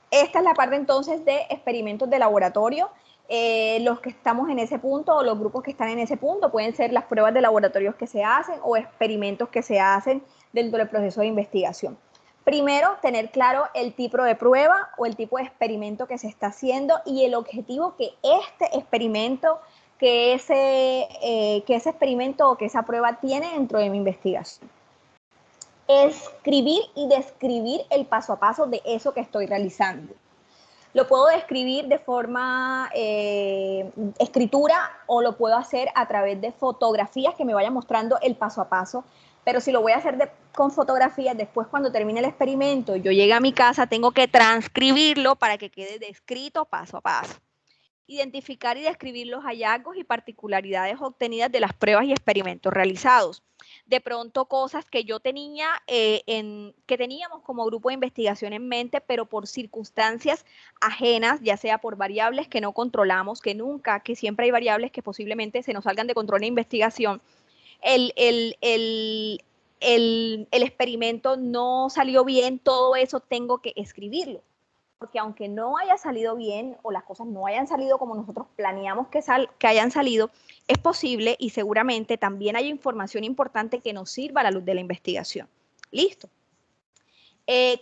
Esta es la parte entonces de experimentos de laboratorio. Los que estamos en ese punto o los grupos que están en ese punto pueden ser las pruebas de laboratorios que se hacen o experimentos que se hacen dentro del proceso de investigación. Primero, tener claro el tipo de prueba o el tipo de experimento que se está haciendo y el objetivo que este experimento, que ese experimento o que esa prueba tiene dentro de mi investigación. Escribir y describir el paso a paso de eso que estoy realizando. Lo puedo describir de forma escritura o lo puedo hacer a través de fotografías que me vayan mostrando el paso a paso, pero si lo voy a hacer con fotografías, después cuando termine el experimento, yo llegue a mi casa, tengo que transcribirlo para que quede descrito paso a paso. Identificar y describir los hallazgos y particularidades obtenidas de las pruebas y experimentos realizados. De pronto cosas que yo tenía, que teníamos como grupo de investigación en mente, pero por circunstancias ajenas, ya sea por variables que no controlamos, que siempre hay variables que posiblemente se nos salgan de control de investigación. El experimento no salió bien, todo eso tengo que escribirlo. Porque aunque no haya salido bien o las cosas no hayan salido como nosotros planeamos que hayan salido, es posible y seguramente también hay información importante que nos sirva a la luz de la investigación. ¿Listo?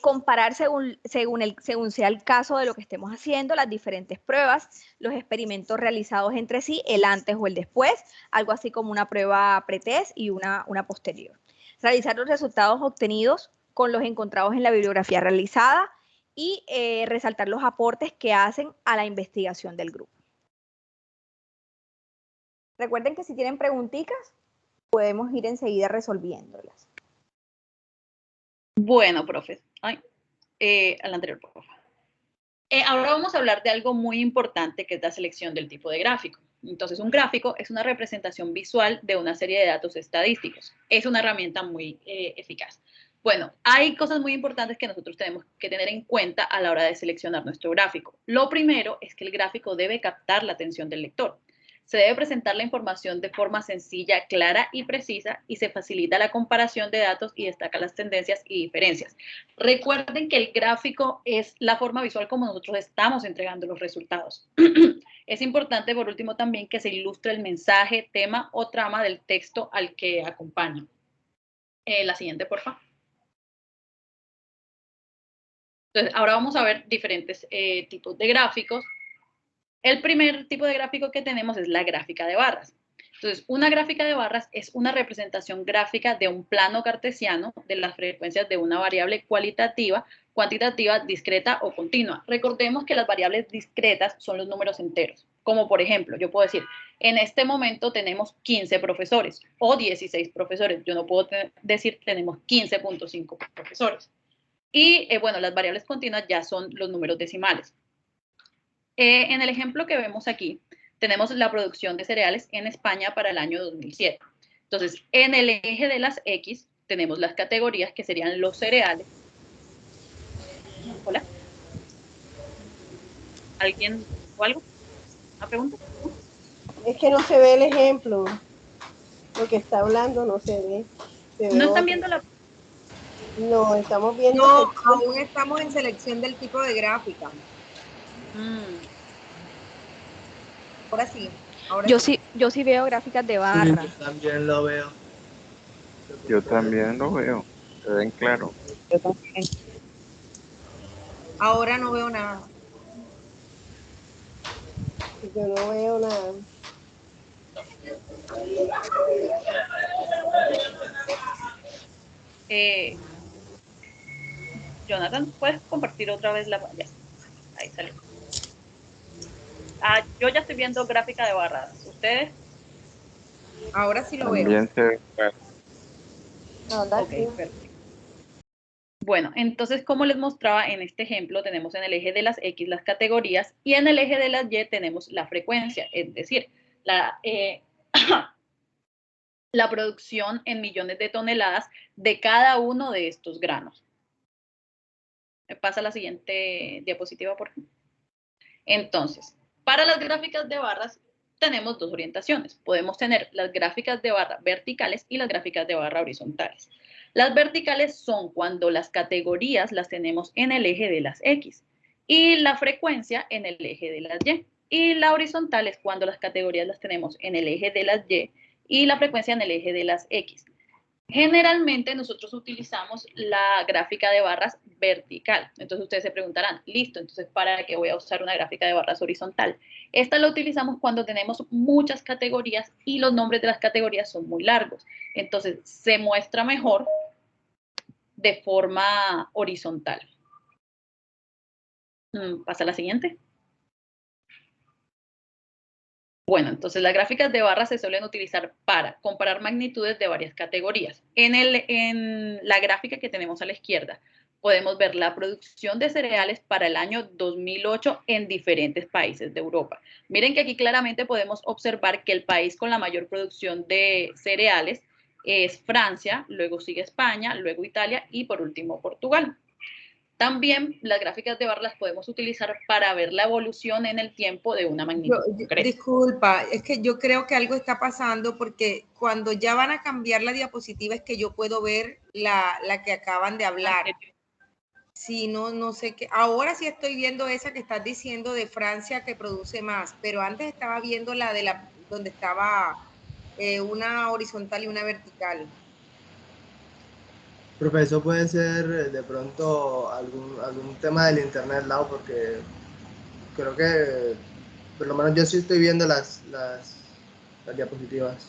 comparar según sea el caso de lo que estemos haciendo, las diferentes pruebas, los experimentos realizados entre sí, el antes o el después, algo así como una prueba pretest y una posterior. Realizar los resultados obtenidos con los encontrados en la bibliografía realizada y resaltar los aportes que hacen a la investigación del grupo. Recuerden que si tienen preguntitas, podemos ir enseguida resolviéndolas. Bueno, profe. Al anterior, por favor. Ahora vamos a hablar de algo muy importante, que es la selección del tipo de gráfico. Entonces, un gráfico es una representación visual de una serie de datos estadísticos. Es una herramienta muy eficaz. Bueno, hay cosas muy importantes que nosotros tenemos que tener en cuenta a la hora de seleccionar nuestro gráfico. Lo primero es que el gráfico debe captar la atención del lector. Se debe presentar la información de forma sencilla, clara y precisa, y se facilita la comparación de datos y destaca las tendencias y diferencias. Recuerden que el gráfico es la forma visual como nosotros estamos entregando los resultados. Es importante, por último, también que se ilustre el mensaje, tema o trama del texto al que acompaña. La siguiente, por favor. Entonces, ahora vamos a ver diferentes tipos de gráficos. El primer tipo de gráfico que tenemos es la gráfica de barras. Entonces, una gráfica de barras es una representación gráfica de un plano cartesiano de las frecuencias de una variable cualitativa, cuantitativa, discreta o continua. Recordemos que las variables discretas son los números enteros. Como por ejemplo, yo puedo decir, en este momento tenemos 15 profesores o 16 profesores. Yo no puedo decir tenemos 15.5 profesores. Y bueno, las variables continuas ya son los números decimales. En el ejemplo que vemos aquí, tenemos la producción de cereales en España para el año 2007. Entonces, en el eje de las X tenemos las categorías que serían los cereales. Hola. ¿Alguien o algo? ¿Una pregunta? Es que no se ve el ejemplo. Lo que está hablando no se ve. ¿No están viendo la...? No, estamos viendo... No, aún estamos en selección del tipo de gráfica. Ahora sí. Yo sí veo gráficas de barra. Sí, yo también lo veo. Yo también lo veo. Se ven claro. Yo también. Ahora no veo nada. Yo no veo nada. Jonathan, ¿puedes compartir otra vez la pantalla? Ahí salió. Yo ya estoy viendo gráfica de barras. ¿Ustedes? Ahora sí lo veo. También se ve claro. Okay, perfecto. Bueno, entonces, como les mostraba en este ejemplo, tenemos en el eje de las X las categorías y en el eje de las Y tenemos la frecuencia, es decir, la producción en millones de toneladas de cada uno de estos granos. Me pasa la siguiente diapositiva, por favor. Entonces, para las gráficas de barras tenemos dos orientaciones. Podemos tener las gráficas de barra verticales y las gráficas de barra horizontales. Las verticales son cuando las categorías las tenemos en el eje de las X y la frecuencia en el eje de las Y. Y la horizontal es cuando las categorías las tenemos en el eje de las Y la frecuencia en el eje de las X. Generalmente nosotros utilizamos la gráfica de barras vertical. Entonces ustedes se preguntarán, listo, entonces ¿para qué voy a usar una gráfica de barras horizontal? Esta la utilizamos cuando tenemos muchas categorías y los nombres de las categorías son muy largos. Entonces se muestra mejor de forma horizontal. Pasa a la siguiente. Bueno, entonces las gráficas de barras se suelen utilizar para comparar magnitudes de varias categorías. En la gráfica que tenemos a la izquierda, podemos ver la producción de cereales para el año 2008 en diferentes países de Europa. Miren que aquí claramente podemos observar que el país con la mayor producción de cereales es Francia, luego sigue España, luego Italia y por último Portugal. También las gráficas de barras las podemos utilizar para ver la evolución en el tiempo de una magnitud. Disculpa, es que yo creo que algo está pasando porque cuando ya van a cambiar la diapositiva es que yo puedo ver la que acaban de hablar. Sí, no sé qué. Ahora sí estoy viendo esa que estás diciendo de Francia que produce más, pero antes estaba viendo la de donde estaba una horizontal y una vertical. Profesor, puede ser de pronto algún tema del Internet Lab, porque creo que por lo menos yo sí estoy viendo las diapositivas.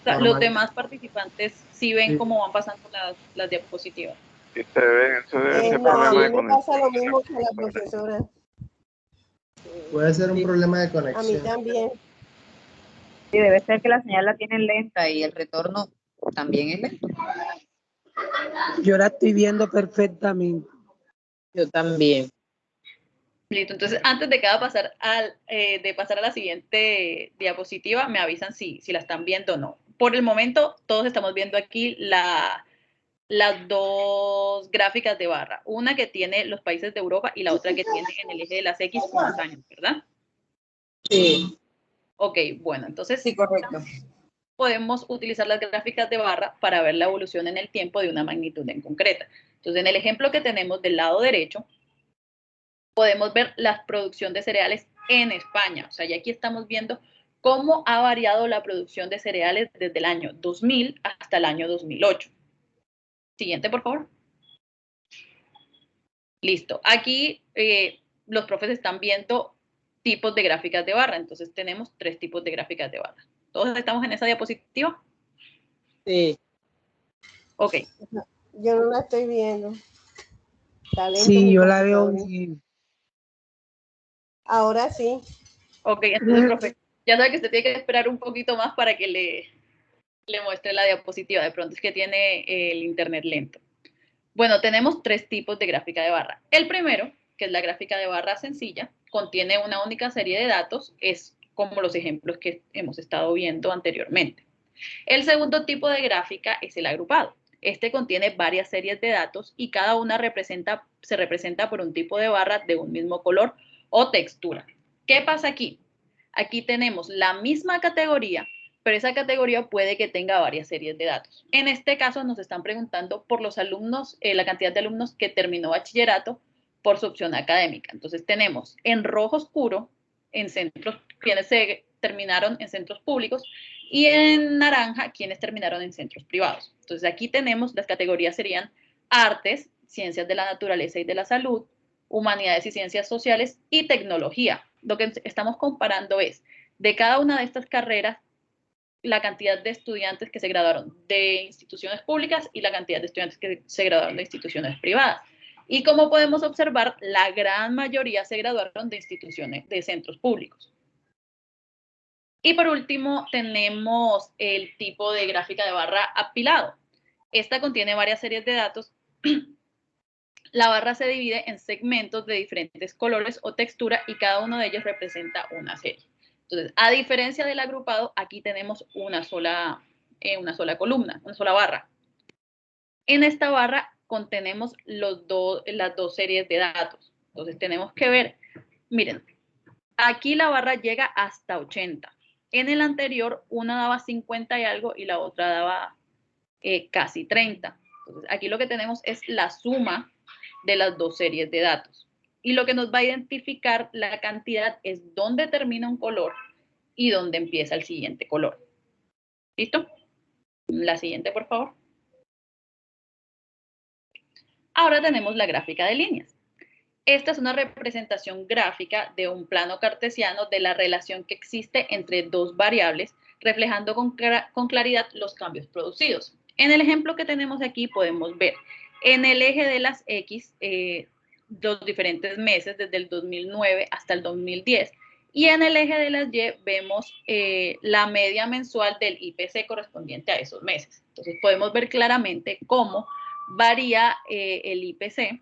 O sea, los demás participantes sí ven cómo van pasando las diapositivas. Sí, se ve, eso debe ser No, a problema mí de me conexión. pasa lo mismo que a la profesora. Puede ser un problema de A conexión. mí también. Sí, debe ser que la señal la tienen lenta y el retorno también es lento. Yo la estoy viendo perfectamente. Yo también. Listo, entonces antes de pasar a la siguiente diapositiva, me avisan si la están viendo o no. Por el momento, todos estamos viendo aquí las dos gráficas de barra. Una que tiene los países de Europa y la otra que tiene en el eje de las X unos años, ¿verdad? Sí. Ok, bueno, entonces sí, correcto. Podemos utilizar las gráficas de barra para ver la evolución en el tiempo de una magnitud en concreta. Entonces, en el ejemplo que tenemos del lado derecho, podemos ver la producción de cereales en España. O sea, ya aquí estamos viendo cómo ha variado la producción de cereales desde el año 2000 hasta el año 2008. Siguiente, por favor. Listo. Aquí los profes están viendo tipos de gráficas de barra. Entonces, tenemos 3 tipos de gráficas de barra. ¿Todos estamos en esa diapositiva? Sí. Ok. Yo no la estoy viendo. Sí, yo la veo bien. Ahora sí. Ok, entonces, profe, ya sabe que usted tiene que esperar un poquito más para que le muestre la diapositiva. De pronto es que tiene el internet lento. Bueno, tenemos 3 tipos de gráfica de barra. El primero, que es la gráfica de barra sencilla, contiene una única serie de datos, es como los ejemplos que hemos estado viendo anteriormente. El segundo tipo de gráfica es el agrupado. Este contiene varias series de datos y cada una se representa por un tipo de barra de un mismo color o textura. ¿Qué pasa aquí? Aquí tenemos la misma categoría, pero esa categoría puede que tenga varias series de datos. En este caso nos están preguntando por los alumnos, la cantidad de alumnos que terminó bachillerato por su opción académica. Entonces tenemos en rojo oscuro en centros, quienes se terminaron en centros públicos, y en naranja quienes terminaron en centros privados. Entonces aquí tenemos, las categorías serían artes, ciencias de la naturaleza y de la salud, humanidades y ciencias sociales y tecnología. Lo que estamos comparando es de cada una de estas carreras la cantidad de estudiantes que se graduaron de instituciones públicas y la cantidad de estudiantes que se graduaron de instituciones privadas. Y como podemos observar, la gran mayoría se graduaron de instituciones, de centros públicos. Y por último, tenemos el tipo de gráfica de barra apilado. Esta contiene varias series de datos. La barra se divide en segmentos de diferentes colores o textura y cada uno de ellos representa una serie. Entonces, a diferencia del agrupado, aquí tenemos una sola columna, una sola barra. En esta barra contenemos las dos series de datos. Entonces, tenemos que ver, miren, aquí la barra llega hasta 80. En el anterior, una daba 50 y algo y la otra daba casi 30. Entonces, aquí lo que tenemos es la suma de las dos series de datos. Y lo que nos va a identificar la cantidad es dónde termina un color y dónde empieza el siguiente color. ¿Listo? La siguiente, por favor. Ahora tenemos la gráfica de líneas. Esta es una representación gráfica de un plano cartesiano de la relación que existe entre dos variables, reflejando con claridad los cambios producidos. En el ejemplo que tenemos aquí podemos ver en el eje de las X los diferentes meses desde el 2009 hasta el 2010 y en el eje de las Y vemos la media mensual del IPC correspondiente a esos meses. Entonces podemos ver claramente cómo varía el IPC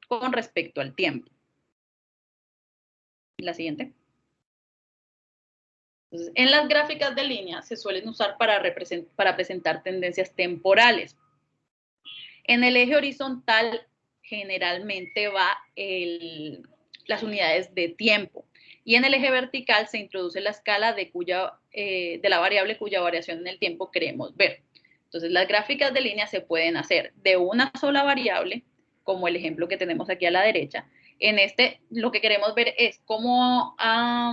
con respecto al tiempo. La siguiente. Entonces, en las gráficas de línea se suelen usar para presentar tendencias temporales. En el eje horizontal generalmente va las unidades de tiempo y en el eje vertical se introduce la escala de la variable cuya variación en el tiempo queremos ver. Entonces, las gráficas de línea se pueden hacer de una sola variable, como el ejemplo que tenemos aquí a la derecha. En este, lo que queremos ver es cómo ha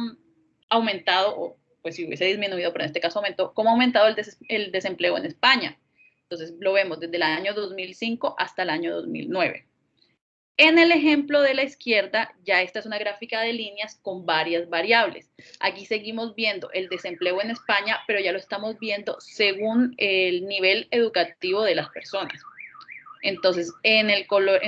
aumentado, o pues si hubiese disminuido, pero en este caso aumentó, cómo ha aumentado el desempleo en España. Entonces, lo vemos desde el año 2005 hasta el año 2009. En el ejemplo de la izquierda, ya esta es una gráfica de líneas con varias variables. Aquí seguimos viendo el desempleo en España, pero ya lo estamos viendo según el nivel educativo de las personas. Entonces, en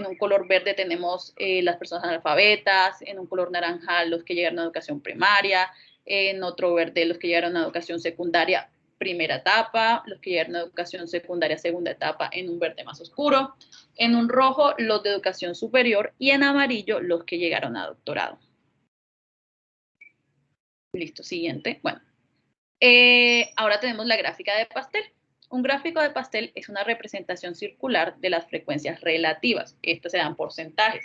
un color verde tenemos las personas analfabetas, en un color naranja los que llegaron a educación primaria, en otro verde los que llegaron a educación secundaria primera etapa, los que llegaron a educación secundaria segunda etapa en un verde más oscuro, en un rojo los de educación superior y en amarillo los que llegaron a doctorado. Listo, siguiente. Bueno, ahora tenemos la gráfica de pastel. Un gráfico de pastel es una representación circular de las frecuencias relativas, estas se dan porcentajes,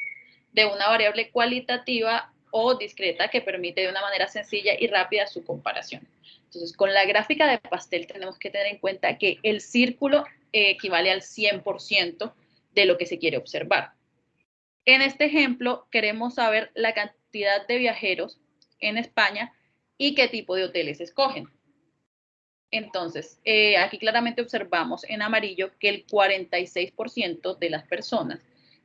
de una variable cualitativa o discreta que permite de una manera sencilla y rápida su comparación. Entonces, con la gráfica de pastel tenemos que tener en cuenta que el círculo equivale al 100% de lo que se quiere observar. En este ejemplo, queremos saber la cantidad de viajeros en España y qué tipo de hoteles escogen. Entonces, aquí claramente observamos en amarillo que el 46% de las personas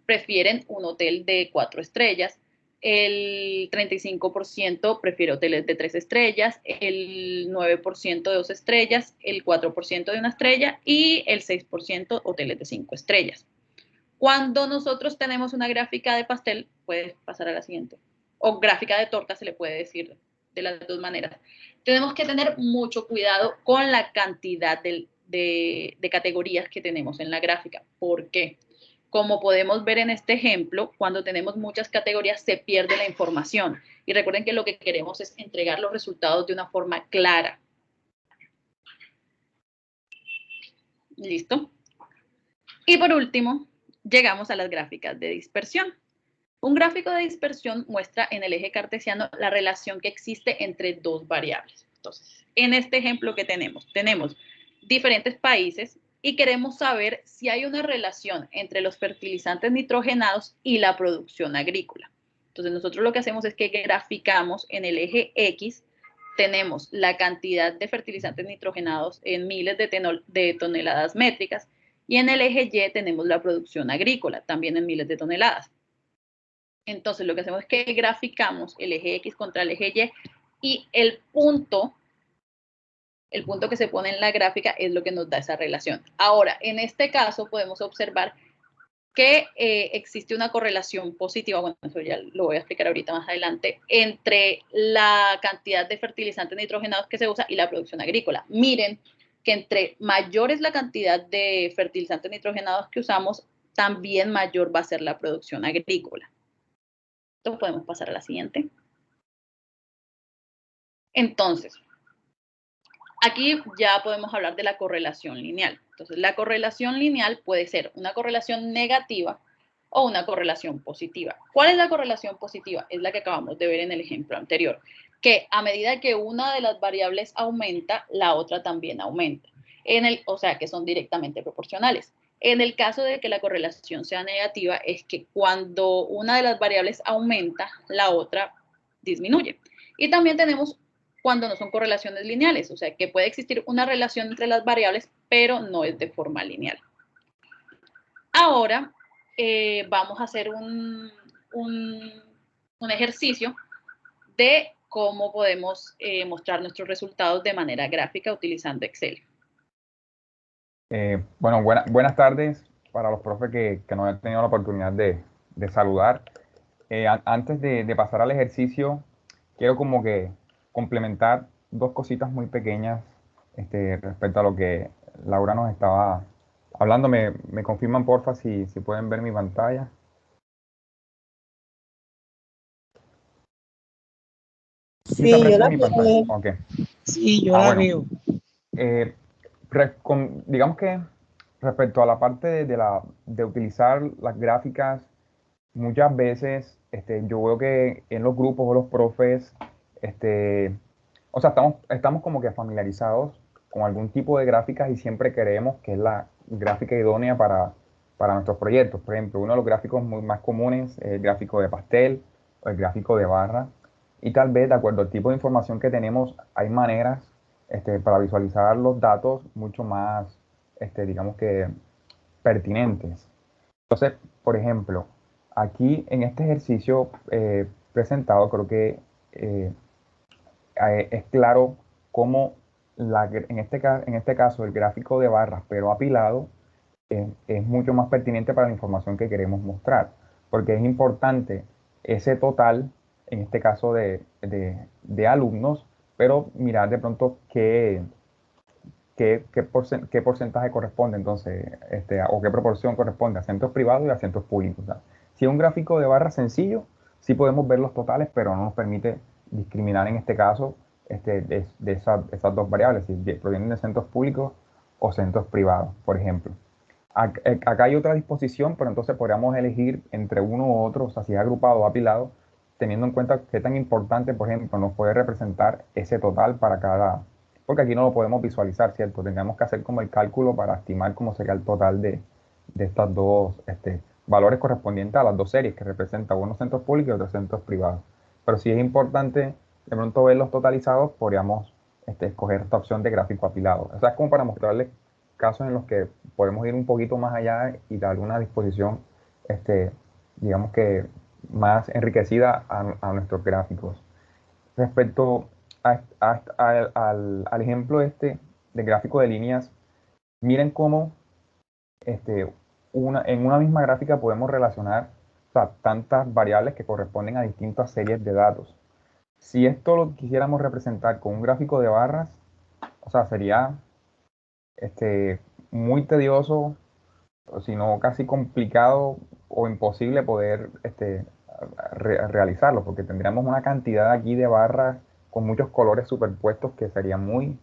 prefieren un hotel de 4 estrellas, el 35% prefiere hoteles de 3 estrellas, el 9% de 2 estrellas, el 4% de 1 estrella y el 6% hoteles de 5 estrellas. Cuando nosotros tenemos una gráfica de pastel, puedes pasar a la siguiente, o gráfica de torta se le puede decir de las dos maneras. Tenemos que tener mucho cuidado con la cantidad de categorías que tenemos en la gráfica. ¿Por qué? Como podemos ver en este ejemplo, cuando tenemos muchas categorías se pierde la información. Y recuerden que lo que queremos es entregar los resultados de una forma clara. ¿Listo? Y por último, llegamos a las gráficas de dispersión. Un gráfico de dispersión muestra en el eje cartesiano la relación que existe entre dos variables. Entonces, en este ejemplo que tenemos diferentes países y queremos saber si hay una relación entre los fertilizantes nitrogenados y la producción agrícola. Entonces, nosotros lo que hacemos es que graficamos en el eje X, tenemos la cantidad de fertilizantes nitrogenados en miles de toneladas métricas y en el eje Y tenemos la producción agrícola, también en miles de toneladas. Entonces, lo que hacemos es que graficamos el eje X contra el eje Y y el punto que se pone en la gráfica es lo que nos da esa relación. Ahora, en este caso podemos observar que existe una correlación positiva, bueno, eso ya lo voy a explicar ahorita más adelante, entre la cantidad de fertilizantes nitrogenados que se usa y la producción agrícola. Miren que entre mayor es la cantidad de fertilizantes nitrogenados que usamos, también mayor va a ser la producción agrícola. Entonces podemos pasar a la siguiente. Entonces, aquí ya podemos hablar de la correlación lineal. Entonces, la correlación lineal puede ser una correlación negativa o una correlación positiva. ¿Cuál es la correlación positiva? Es la que acabamos de ver en el ejemplo anterior, que a medida que una de las variables aumenta, la otra también aumenta. O sea, que son directamente proporcionales. En el caso de que la correlación sea negativa, es que cuando una de las variables aumenta, la otra disminuye. Y también tenemos cuando no son correlaciones lineales, o sea, que puede existir una relación entre las variables, pero no es de forma lineal. Ahora vamos a hacer un ejercicio de cómo podemos mostrar nuestros resultados de manera gráfica utilizando Excel. Bueno, buenas tardes para los profes que no han tenido la oportunidad de saludar. Antes de pasar al ejercicio, quiero como que complementar dos cositas muy pequeñas respecto a lo que Laura nos estaba hablando. ¿Me confirman, porfa, si pueden ver mi pantalla? Sí, yo la veo. Okay. Sí, yo la veo. Digamos que respecto a la parte de utilizar las gráficas, muchas veces yo veo que en los grupos o los profes, o sea, estamos como que familiarizados con algún tipo de gráficas y siempre creemos que es la gráfica idónea para nuestros proyectos. Por ejemplo, uno de los gráficos más comunes es el gráfico de pastel o el gráfico de barra. Y tal vez, de acuerdo al tipo de información que tenemos, hay maneras para visualizar los datos mucho más digamos que, pertinentes. Entonces, por ejemplo, aquí en este ejercicio presentado, creo que es claro cómo en este caso el gráfico de barras, pero apilado, es mucho más pertinente para la información que queremos mostrar, porque es importante ese total, en este caso de alumnos, pero mirar de pronto qué porcentaje corresponde entonces, o qué proporción corresponde a centros privados y a centros públicos. ¿Verdad? Si es un gráfico de barras sencillo, sí podemos ver los totales, pero no nos permite discriminar en este caso de esas dos variables, si provienen de centros públicos o centros privados, por ejemplo. Acá hay otra disposición, pero entonces podríamos elegir entre uno u otro, o sea, si es agrupado o apilado, teniendo en cuenta qué tan importante, por ejemplo, nos puede representar ese total para cada, porque aquí no lo podemos visualizar, ¿cierto? Tendríamos que hacer como el cálculo para estimar cómo sería el total de estas dos valores correspondientes a las dos series que representan unos centros públicos y otros centros privados. Pero si es importante de pronto verlos totalizados, podríamos escoger esta opción de gráfico apilado. O sea, es como para mostrarles casos en los que podemos ir un poquito más allá y dar una disposición, digamos que más enriquecida a nuestros gráficos. Respecto al ejemplo de gráfico de líneas, miren cómo en una misma gráfica podemos relacionar, o sea, tantas variables que corresponden a distintas series de datos. Si esto lo quisiéramos representar con un gráfico de barras, o sea, sería muy tedioso, o si no casi complicado o imposible poder realizarlo, porque tendríamos una cantidad aquí de barras con muchos colores superpuestos que sería muy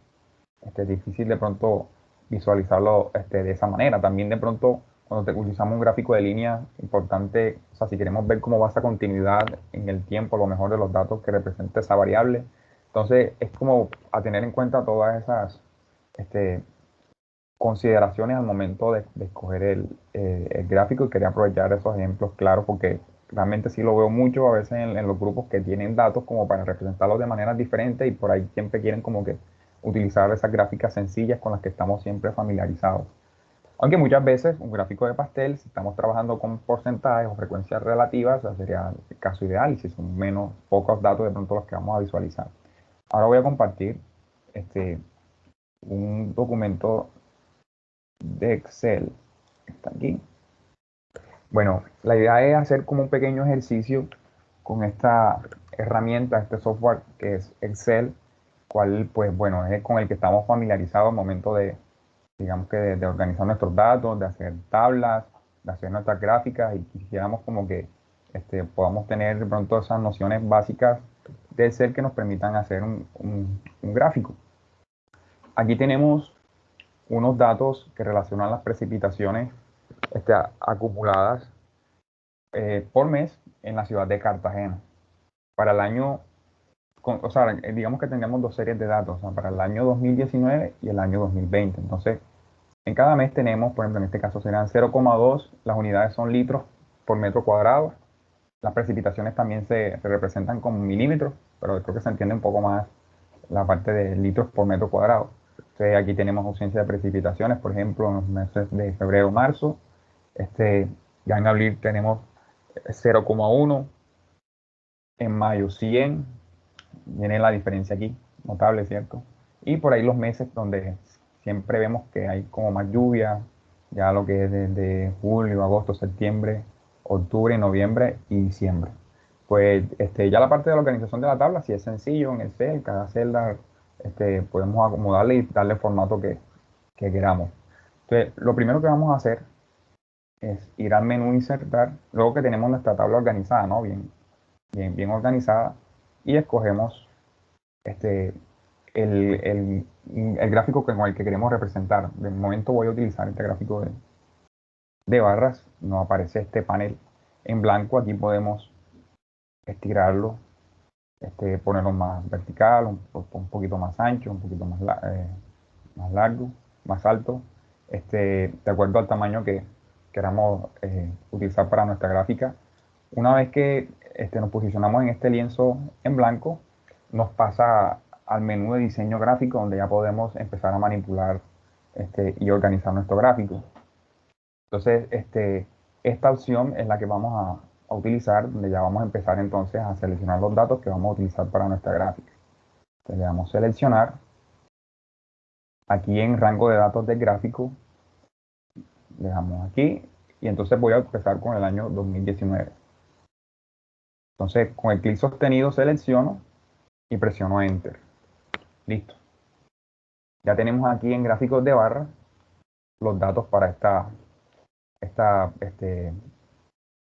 difícil de pronto visualizarlo de esa manera. También de pronto cuando utilizamos un gráfico de línea, importante, o sea, si queremos ver cómo va esa continuidad en el tiempo, lo mejor de los datos que representa esa variable, entonces es como a tener en cuenta todas esas consideraciones al momento de escoger el gráfico, y quería aprovechar esos ejemplos claros porque realmente sí lo veo mucho a veces en los grupos que tienen datos como para representarlos de maneras diferentes y por ahí siempre quieren como que utilizar esas gráficas sencillas con las que estamos siempre familiarizados. Aunque muchas veces un gráfico de pastel, si estamos trabajando con porcentajes o frecuencias relativas, sería el caso ideal, y si son pocos datos de pronto los que vamos a visualizar. Ahora voy a compartir un documento de Excel. Está aquí. Bueno, la idea es hacer como un pequeño ejercicio con esta herramienta, este software que es Excel, cual pues bueno, es con el que estamos familiarizados al momento de, digamos que de organizar nuestros datos, de hacer tablas, de hacer nuestras gráficas, y quisiéramos como que podamos tener de pronto esas nociones básicas de Excel que nos permitan hacer un gráfico. Aquí tenemos unos datos que relacionan las precipitaciones acumuladas por mes en la ciudad de Cartagena. Para el año, o sea, digamos que tenemos dos series de datos, o sea, para el año 2019 y el año 2020. Entonces, en cada mes tenemos, por ejemplo, en este caso serán 0,2, las unidades son litros por metro cuadrado. Las precipitaciones también se representan con milímetros, pero creo que se entiende un poco más la parte de litros por metro cuadrado. Entonces, aquí tenemos ausencia de precipitaciones, por ejemplo, en los meses de febrero, marzo. Ya en abril tenemos 0,1, en mayo 100, viene la diferencia aquí, notable, ¿cierto? Y por ahí los meses donde siempre vemos que hay como más lluvia, ya lo que es desde julio, agosto, septiembre, octubre, noviembre y diciembre. Pues ya la parte de la organización de la tabla, si es sencillo en Excel, cada celda podemos acomodarle y darle el formato que queramos. Entonces, lo primero que vamos a hacer es ir al menú insertar, luego que tenemos nuestra tabla organizada, ¿no? Bien organizada, y escogemos el gráfico con el que queremos representar. De momento voy a utilizar este gráfico de barras. Nos aparece este panel en blanco. Aquí podemos estirarlo, ponerlo más vertical, un poquito más ancho, un poquito más largo, más alto, de acuerdo al tamaño que queramos utilizar para nuestra gráfica. Una vez que nos posicionamos en este lienzo en blanco, nos pasa al menú de diseño gráfico, donde ya podemos empezar a manipular y organizar nuestro gráfico. Entonces, esta opción es la que vamos a utilizar, donde ya vamos a empezar entonces a seleccionar los datos que vamos a utilizar para nuestra gráfica. Entonces le damos seleccionar. Aquí en rango de datos del gráfico, le damos aquí, y entonces voy a empezar con el año 2019. Entonces, con el clic sostenido selecciono y presiono Enter. Listo. Ya tenemos aquí en gráficos de barra los datos para esta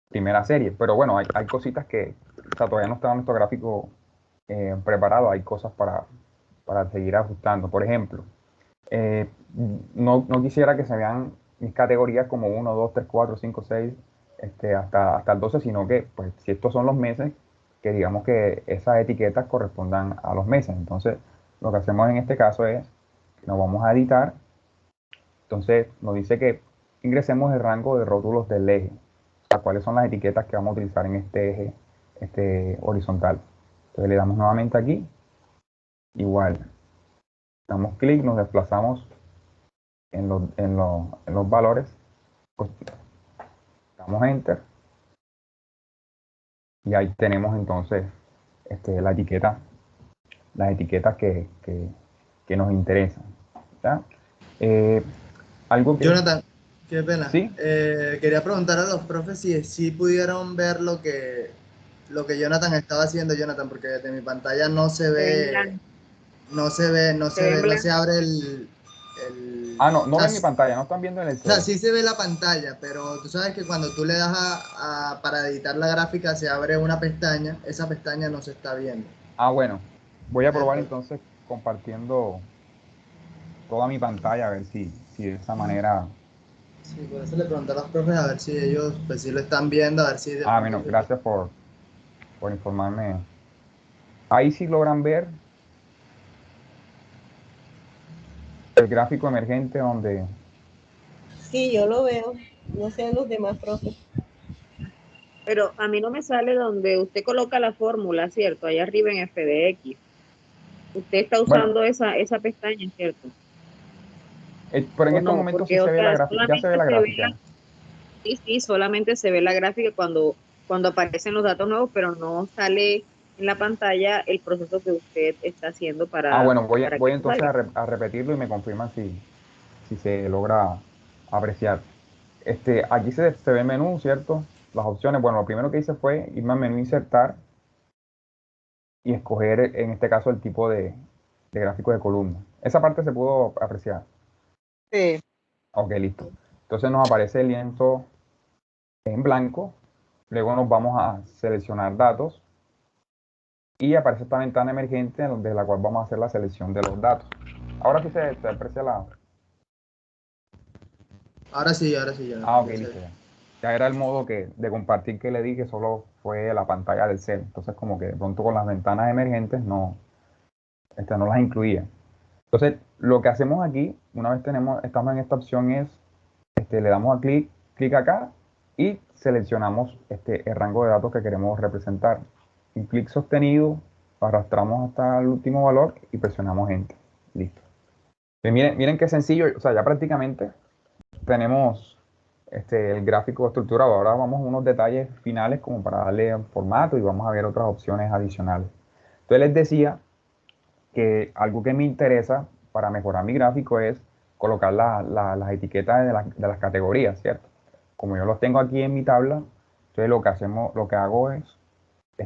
primera serie. Pero bueno, hay cositas que todavía no está nuestro gráfico preparado. Hay cosas para seguir ajustando. Por ejemplo, no quisiera que se vean mis categorías como 1, 2, 3, 4, 5, 6, hasta el 12, sino que pues, si estos son los meses, que digamos que esas etiquetas correspondan a los meses. Entonces, lo que hacemos en este caso es que nos vamos a editar. Entonces, nos dice que ingresemos el rango de rótulos del eje. O sea, cuáles son las etiquetas que vamos a utilizar en este eje horizontal. Entonces, le damos nuevamente aquí. Igual. Damos clic, nos desplazamos en los valores. Damos Enter. Y ahí tenemos entonces las etiquetas que nos interesan. ¿Ya? Algo que... Jonathan, qué pena. ¿Sí? Quería preguntar a los profes si pudieron ver lo que Jonathan estaba haciendo, Jonathan, porque desde mi pantalla no se ve, no se abre el... no ven mi pantalla, no están viendo en el Excel. O sea, sí se ve la pantalla, pero tú sabes que cuando tú le das para editar la gráfica se abre una pestaña, esa pestaña no se está viendo. Bueno, voy a probar entonces compartiendo toda mi pantalla a ver si de esa manera... Sí, por eso le pregunté a los profes a ver si ellos pues sí lo están viendo, a ver si... bueno, gracias por informarme. Ahí sí logran ver el gráfico emergente donde... Sí, yo lo veo, no sé los demás profes. Pero a mí no me sale donde usted coloca la fórmula, ¿cierto? Allá arriba en FDX. Usted está usando esa pestaña, ¿cierto? Pero en estos momentos sí se ve la gráfica, ya se ve la gráfica. Sí, solamente se ve la gráfica cuando aparecen los datos nuevos, pero no sale en la pantalla el proceso que usted está haciendo para... bueno, voy entonces a repetirlo y me confirman si se logra apreciar. Aquí se ve el menú, ¿cierto? Las opciones, bueno, lo primero que hice fue irme al menú insertar y escoger en este caso el tipo de gráfico de columna. Esa parte se pudo apreciar. Sí. Ok, listo. Entonces nos aparece el lienzo en blanco. Luego nos vamos a seleccionar datos. Y aparece esta ventana emergente de la cual vamos a hacer la selección de los datos. Ahora sí se aprecia la... Ahora sí. Ya ok, listo ya. Ya era el modo de compartir que le di, que solo fue la pantalla del cel. Entonces como que de pronto con las ventanas emergentes no las incluía. Entonces lo que hacemos aquí, una vez estamos en esta opción es, le damos a clic acá y seleccionamos el rango de datos que queremos representar. Un clic sostenido, arrastramos hasta el último valor y presionamos Enter. Listo. Miren qué sencillo, o sea, ya prácticamente tenemos el gráfico estructurado. Ahora vamos a unos detalles finales como para darle formato y vamos a ver otras opciones adicionales. Entonces les decía que algo que me interesa para mejorar mi gráfico es colocar las etiquetas de las categorías, ¿cierto? Como yo los tengo aquí en mi tabla, entonces lo que hago es,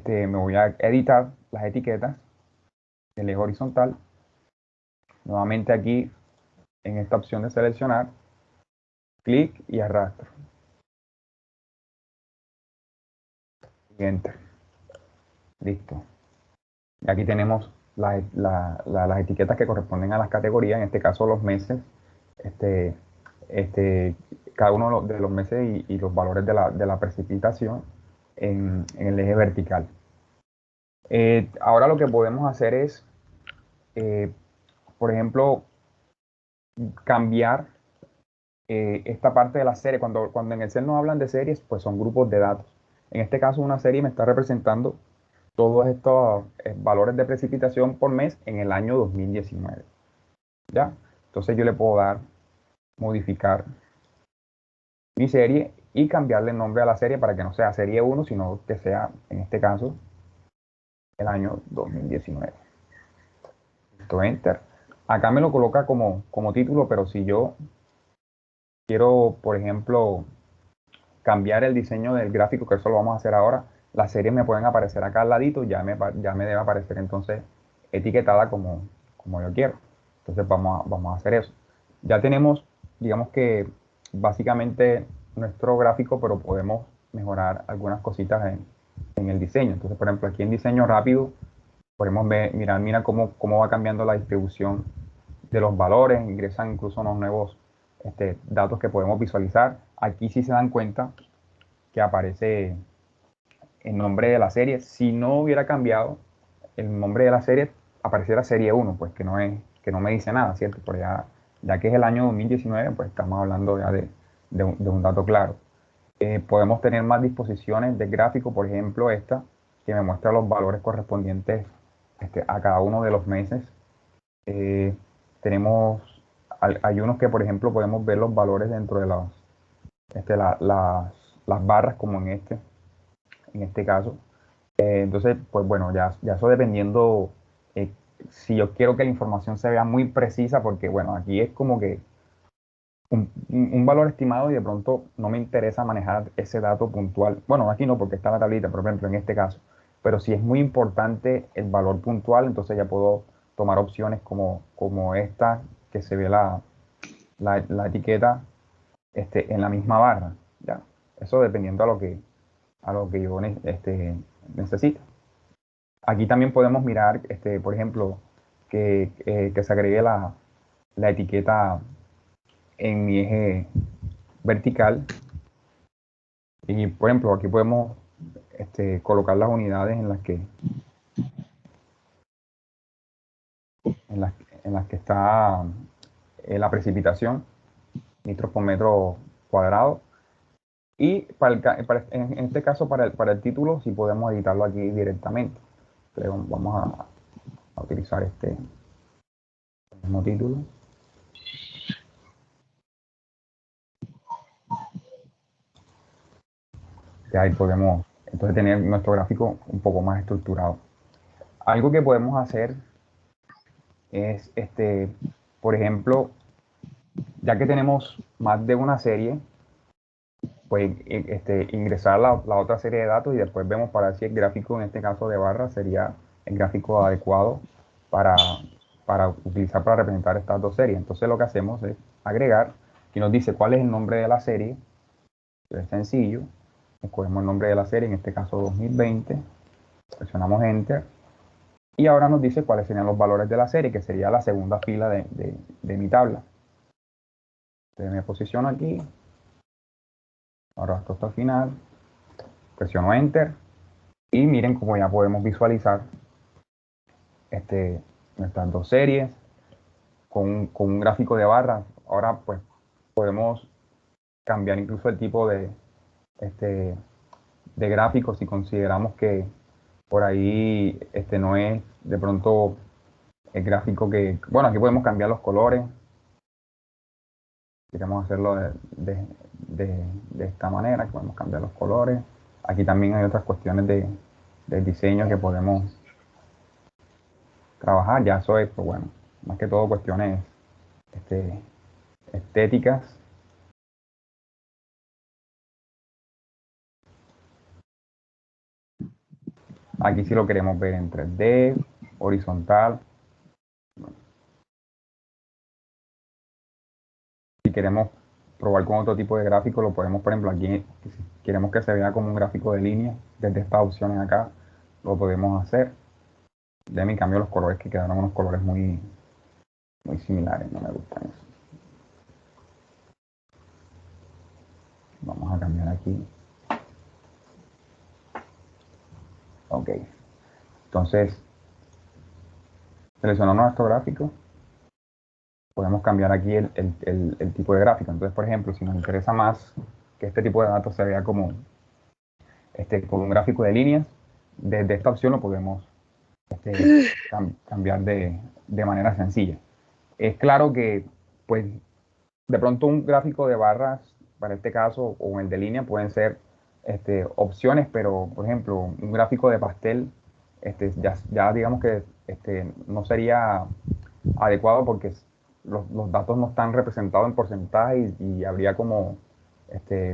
me voy a editar las etiquetas del eje horizontal. Nuevamente aquí en esta opción de seleccionar, clic y arrastro. Y Enter. Listo. Y aquí tenemos las etiquetas que corresponden a las categorías, en este caso los meses, cada uno de los meses y los valores de la precipitación en el eje vertical. Ahora lo que podemos hacer es, por ejemplo, cambiar esta parte de la serie. Cuando en Excel nos hablan de series, pues son grupos de datos. En este caso, una serie me está representando todos estos valores de precipitación por mes en el año 2019. ¿Ya? Entonces yo le puedo dar modificar mi serie y cambiarle el nombre a la serie para que no sea serie 1, sino que sea, en este caso, el año 2019. Enter. Acá me lo coloca como título, pero si yo quiero, por ejemplo, cambiar el diseño del gráfico, que eso lo vamos a hacer ahora, las series me pueden aparecer acá al ladito, ya me debe aparecer entonces etiquetada como yo quiero. Entonces vamos a hacer eso. Ya tenemos, digamos que básicamente nuestro gráfico, pero podemos mejorar algunas cositas en el diseño. Entonces, por ejemplo, aquí en diseño rápido, podemos mira cómo va cambiando la distribución de los valores, ingresan incluso unos nuevos datos que podemos visualizar. Aquí sí se dan cuenta que aparece el nombre de la serie. Si no hubiera cambiado el nombre de la serie, apareciera serie 1, pues que no me dice nada, ¿cierto? Pero ya que es el año 2019, pues estamos hablando ya de un dato claro. Podemos tener más disposiciones de gráfico, por ejemplo esta, que me muestra los valores correspondientes a cada uno de los meses. Hay unos que, por ejemplo, podemos ver los valores dentro de las barras, como en este caso. Entonces, pues bueno, ya eso dependiendo, si yo quiero que la información se vea muy precisa, porque bueno, aquí es como que un valor estimado y de pronto no me interesa manejar ese dato puntual. Bueno, aquí no, porque está la tablita, por ejemplo, en este caso. Pero si es muy importante el valor puntual, entonces ya puedo tomar opciones como esta, que se ve la etiqueta en la misma barra. ¿Ya? Eso dependiendo a lo que yo necesito. Aquí también podemos mirar, por ejemplo, que se agregue la etiqueta en mi eje vertical. Y, por ejemplo, aquí podemos colocar las unidades en las que está la precipitación, litros por metro cuadrado. Y en este caso, para el título, sí podemos editarlo aquí directamente. Entonces, vamos a utilizar este mismo título. Y ahí podemos entonces tener nuestro gráfico un poco más estructurado. Algo que podemos hacer es, por ejemplo, ya que tenemos más de una serie, pues ingresar la otra serie de datos y después vemos para ver si el gráfico, en este caso de barra, sería el gráfico adecuado para utilizar para representar estas dos series. Entonces lo que hacemos es agregar, y nos dice cuál es el nombre de la serie. Es sencillo, escogemos el nombre de la serie, en este caso 2020, presionamos Enter, y ahora nos dice cuáles serían los valores de la serie, que sería la segunda fila de mi tabla. Entonces me posiciono aquí, ahora esto hasta el final, presiono Enter, y miren cómo ya podemos visualizar nuestras dos series con un gráfico de barras. Ahora pues podemos cambiar incluso el tipo de gráfico si consideramos que por ahí no es de pronto el gráfico que... Bueno, aquí podemos cambiar los colores. Queremos hacerlo de esta manera, que podemos cambiar los colores. Aquí también hay otras cuestiones de diseño que podemos trabajar. Ya eso es, pues bueno, más que todo cuestiones estéticas. Aquí sí lo queremos ver en 3D, horizontal. Si queremos probar con otro tipo de gráfico, lo podemos, por ejemplo, aquí, si queremos que se vea como un gráfico de línea, desde estas opciones acá, lo podemos hacer. Ya me cambio los colores, que quedaron unos colores muy similares, no me gustan eso. Vamos a cambiar aquí. Ok. Entonces, seleccionamos nuestro gráfico. Podemos cambiar aquí el tipo de gráfico. Entonces, por ejemplo, si nos interesa más que este tipo de datos se vea como con un gráfico de líneas, desde esta opción lo podemos cambiar de manera sencilla. Es claro que, pues, de pronto un gráfico de barras, para este caso, o el de línea, pueden ser opciones, pero por ejemplo, un gráfico de pastel, ya digamos que no sería adecuado porque los datos no están representados en porcentaje y habría como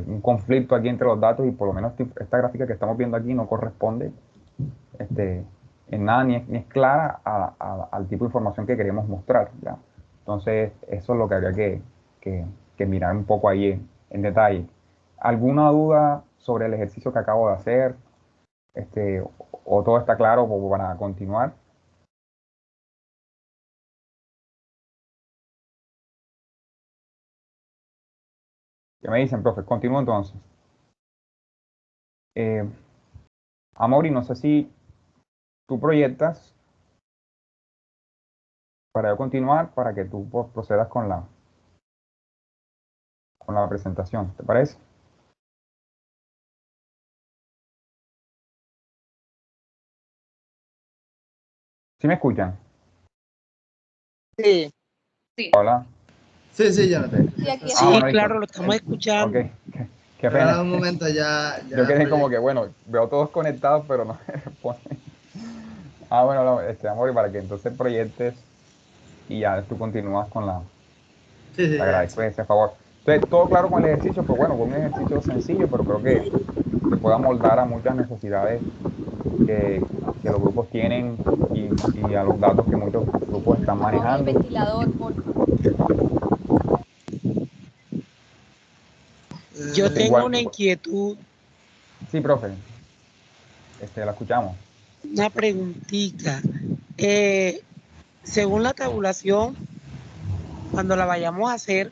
un conflicto aquí entre los datos, y por lo menos esta gráfica que estamos viendo aquí no corresponde en nada, ni es clara al tipo de información que queremos mostrar, ¿ya? Entonces, eso es lo que habría que mirar un poco ahí en detalle. ¿Alguna duda sobre el ejercicio que acabo de hacer? ¿O todo está claro para continuar? ¿Qué me dicen, profe? Continúo entonces. Amaury, no sé si tú proyectas para yo continuar, para que tú procedas con la presentación, ¿te parece? ¿Sí me escuchan? Sí. Hola. Sí, Jonathan. Sí, bueno, claro, lo estamos escuchando. Ok, qué pena. Pero un momento ya Yo quedé como que, bueno, veo todos conectados, pero no me responden. Bueno, no, Amaury, para que entonces proyectes y ya tú continúas con la... Sí, Te agradezco ese favor. Entonces, todo claro con el ejercicio, pues bueno, con un ejercicio sencillo, pero creo que se puede amoldar a muchas necesidades que los grupos tienen y a los datos que muchos grupos están manejando. El ventilador, por favor. Yo tengo una inquietud. Sí, profe. La escuchamos. Una preguntita. Según la tabulación, cuando la vayamos a hacer,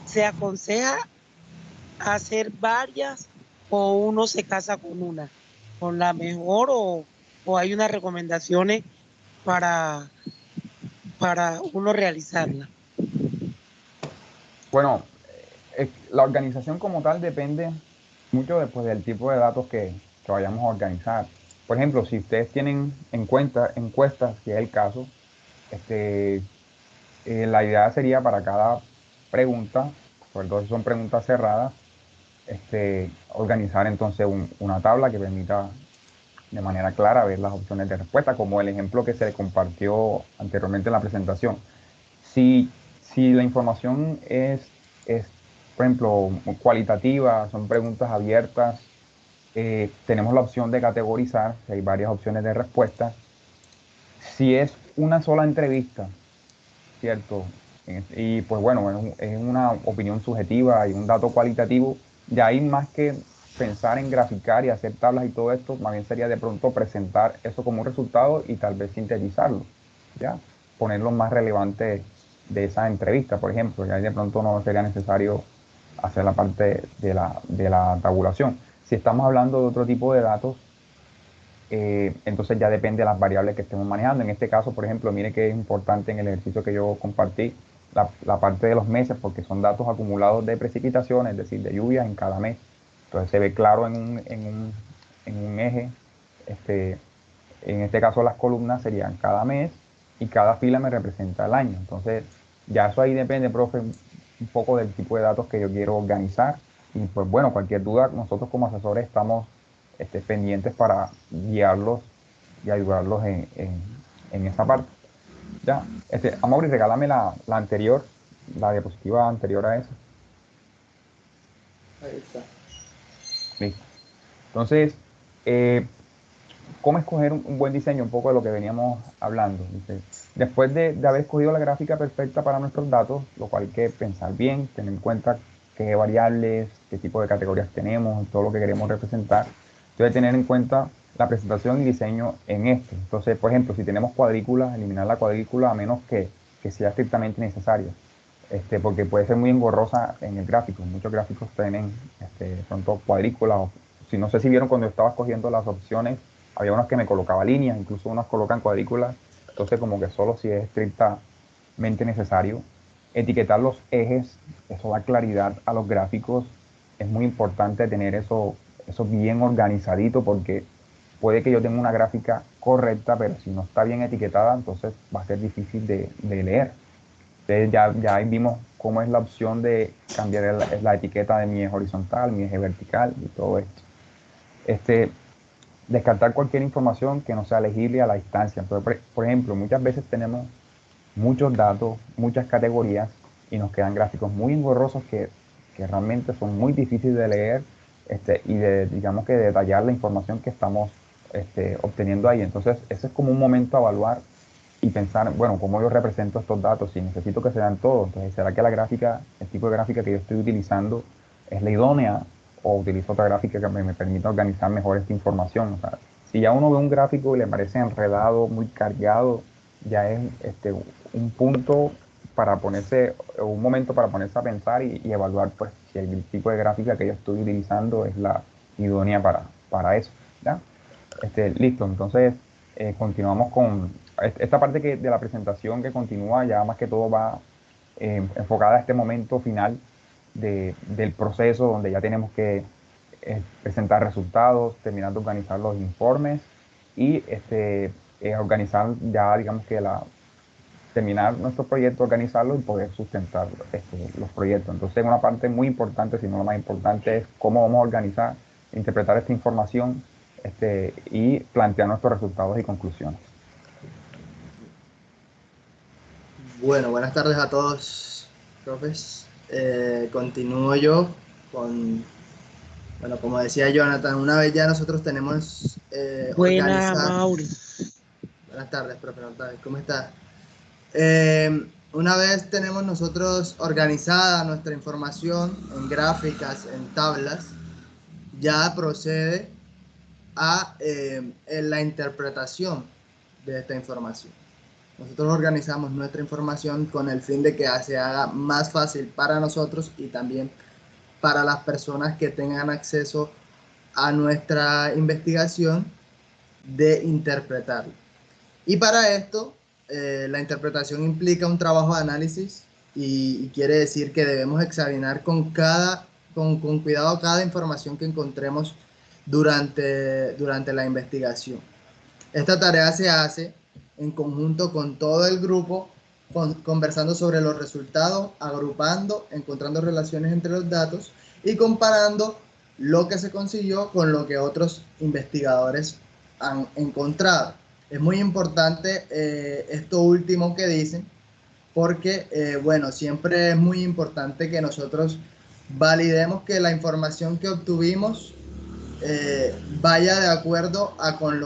¿se aconseja hacer varias o uno se casa con una? ¿Con la mejor o hay unas recomendaciones para uno realizarla? Bueno, la organización como tal depende mucho después del tipo de datos que vayamos a organizar. Por ejemplo, si ustedes tienen en cuenta encuestas, si es el caso, la idea sería para cada pregunta, sobre todo si son preguntas cerradas, organizar entonces una tabla que permita de manera clara ver las opciones de respuesta, como el ejemplo que se le compartió anteriormente en la presentación. Si la información es, por ejemplo, cualitativa, son preguntas abiertas, tenemos la opción de categorizar, hay varias opciones de respuesta. Si es una sola entrevista, ¿cierto? Y pues bueno, es una opinión subjetiva y un dato cualitativo, de ahí más que pensar en graficar y hacer tablas y todo esto, más bien sería de pronto presentar eso como un resultado y tal vez sintetizarlo, ¿ya? Poner lo más relevante de esa entrevista, por ejemplo, y ahí de pronto no sería necesario hacer la parte de la tabulación. Si estamos hablando de otro tipo de datos, entonces ya depende de las variables que estemos manejando. En este caso, por ejemplo, mire que es importante en el ejercicio que yo compartí, la parte de los meses, porque son datos acumulados de precipitaciones, es decir, de lluvias en cada mes. Entonces se ve claro en un eje, en este caso las columnas serían cada mes y cada fila me representa el año. Entonces ya eso ahí depende, profe, un poco del tipo de datos que yo quiero organizar. Y pues bueno, cualquier duda, nosotros como asesores estamos pendientes para guiarlos y ayudarlos en esa parte. Ya, Amaury, regálame la anterior, la diapositiva anterior a esa. Ahí está. Listo. Entonces, ¿cómo escoger un buen diseño? Un poco de lo que veníamos hablando. Después de haber escogido la gráfica perfecta para nuestros datos, lo cual hay que pensar bien, tener en cuenta qué variables, qué tipo de categorías tenemos, todo lo que queremos representar. Entonces, tener en cuenta la presentación y diseño en esto. Entonces, por ejemplo, si tenemos cuadrículas, eliminar la cuadrícula a menos que sea estrictamente necesaria, porque puede ser muy engorrosa en el gráfico. Muchos gráficos tienen pronto cuadrículas. Si no sé si vieron cuando yo estaba escogiendo las opciones, había unas que me colocaba líneas, incluso unas colocan cuadrículas. Entonces, como que solo si es estrictamente necesario. Etiquetar los ejes, eso da claridad a los gráficos. Es muy importante tener eso bien organizadito, porque puede que yo tenga una gráfica correcta, pero si no está bien etiquetada, entonces va a ser difícil de leer. Entonces ya vimos cómo es la opción de cambiar la etiqueta de mi eje horizontal, mi eje vertical y todo esto. Descartar cualquier información que no sea legible a la distancia. Entonces, por ejemplo, muchas veces tenemos muchos datos, muchas categorías y nos quedan gráficos muy engorrosos que realmente son muy difíciles de leer y digamos que detallar la información que estamos obteniendo ahí. Entonces, ese es como un momento a evaluar y pensar, bueno, ¿cómo yo represento estos datos? Si necesito que se vean todos, entonces, ¿será que la gráfica, el tipo de gráfica que yo estoy utilizando es la idónea o utilizo otra gráfica que me permita organizar mejor esta información? O sea, si ya uno ve un gráfico y le parece enredado, muy cargado, ya es un punto para ponerse, un momento para ponerse a pensar y evaluar pues si el tipo de gráfica que yo estoy utilizando es la idónea para eso, ¿ya? Listo, entonces continuamos con esta parte de la presentación que continúa, ya más que todo va enfocada a este momento final del proceso donde ya tenemos que presentar resultados, terminar de organizar los informes y organizar ya, digamos que terminar nuestro proyecto, organizarlo y poder sustentar los proyectos. Entonces, una parte muy importante, si no la más importante, es cómo vamos a organizar, interpretar esta información y plantear nuestros resultados y conclusiones. Bueno, buenas tardes a todos, profes. Continúo yo con, bueno, como decía Jonathan, una vez ya nosotros tenemos organizado. Buenas tardes, profe Notari, ¿cómo está? Una vez tenemos nosotros organizada nuestra información en gráficas, en tablas, ya procede a la interpretación de esta información. Nosotros organizamos nuestra información con el fin de que se haga más fácil para nosotros y también para las personas que tengan acceso a nuestra investigación de interpretarla. Y para esto, la interpretación implica un trabajo de análisis y quiere decir que debemos examinar con cuidado cada información que encontremos durante la investigación. Esta tarea se hace en conjunto con todo el grupo, conversando sobre los resultados, agrupando, encontrando relaciones entre los datos y comparando lo que se consiguió con lo que otros investigadores han encontrado. Es muy importante esto último que dicen, porque, bueno, siempre es muy importante que nosotros validemos que la información que obtuvimos vaya de acuerdo con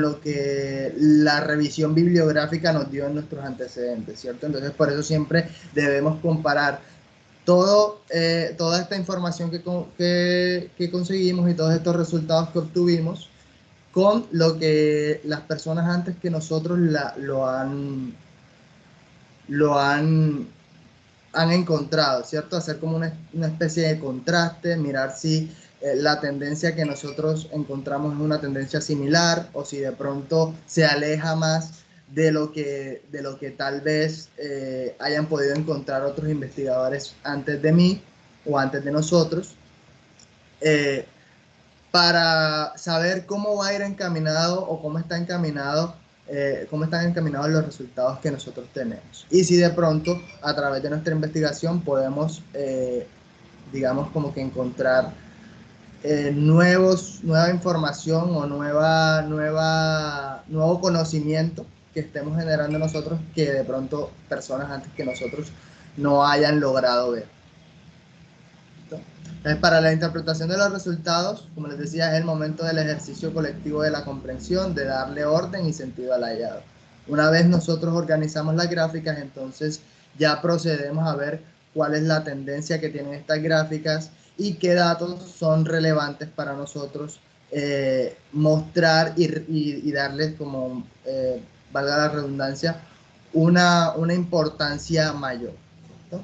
lo que la revisión bibliográfica nos dio en nuestros antecedentes, ¿cierto? Entonces, por eso siempre debemos comparar toda esta información que conseguimos y todos estos resultados que obtuvimos con lo que las personas antes que nosotros lo han encontrado, ¿cierto? Hacer como una especie de contraste, mirar si la tendencia que nosotros encontramos es una tendencia similar o si de pronto se aleja más de lo que tal vez hayan podido encontrar otros investigadores antes de mí o antes de nosotros, para saber cómo va a ir encaminado o cómo están encaminados los resultados que nosotros tenemos. Y si de pronto, a través de nuestra investigación, podemos, digamos, como que encontrar nueva información o nuevo conocimiento que estemos generando nosotros que de pronto personas antes que nosotros no hayan logrado ver. Entonces, para la interpretación de los resultados, como les decía, es el momento del ejercicio colectivo de la comprensión, de darle orden y sentido al hallado. Una vez nosotros organizamos las gráficas, entonces ya procedemos a ver cuál es la tendencia que tienen estas gráficas y qué datos son relevantes para nosotros mostrar y darles, como valga la redundancia, una importancia mayor, ¿no?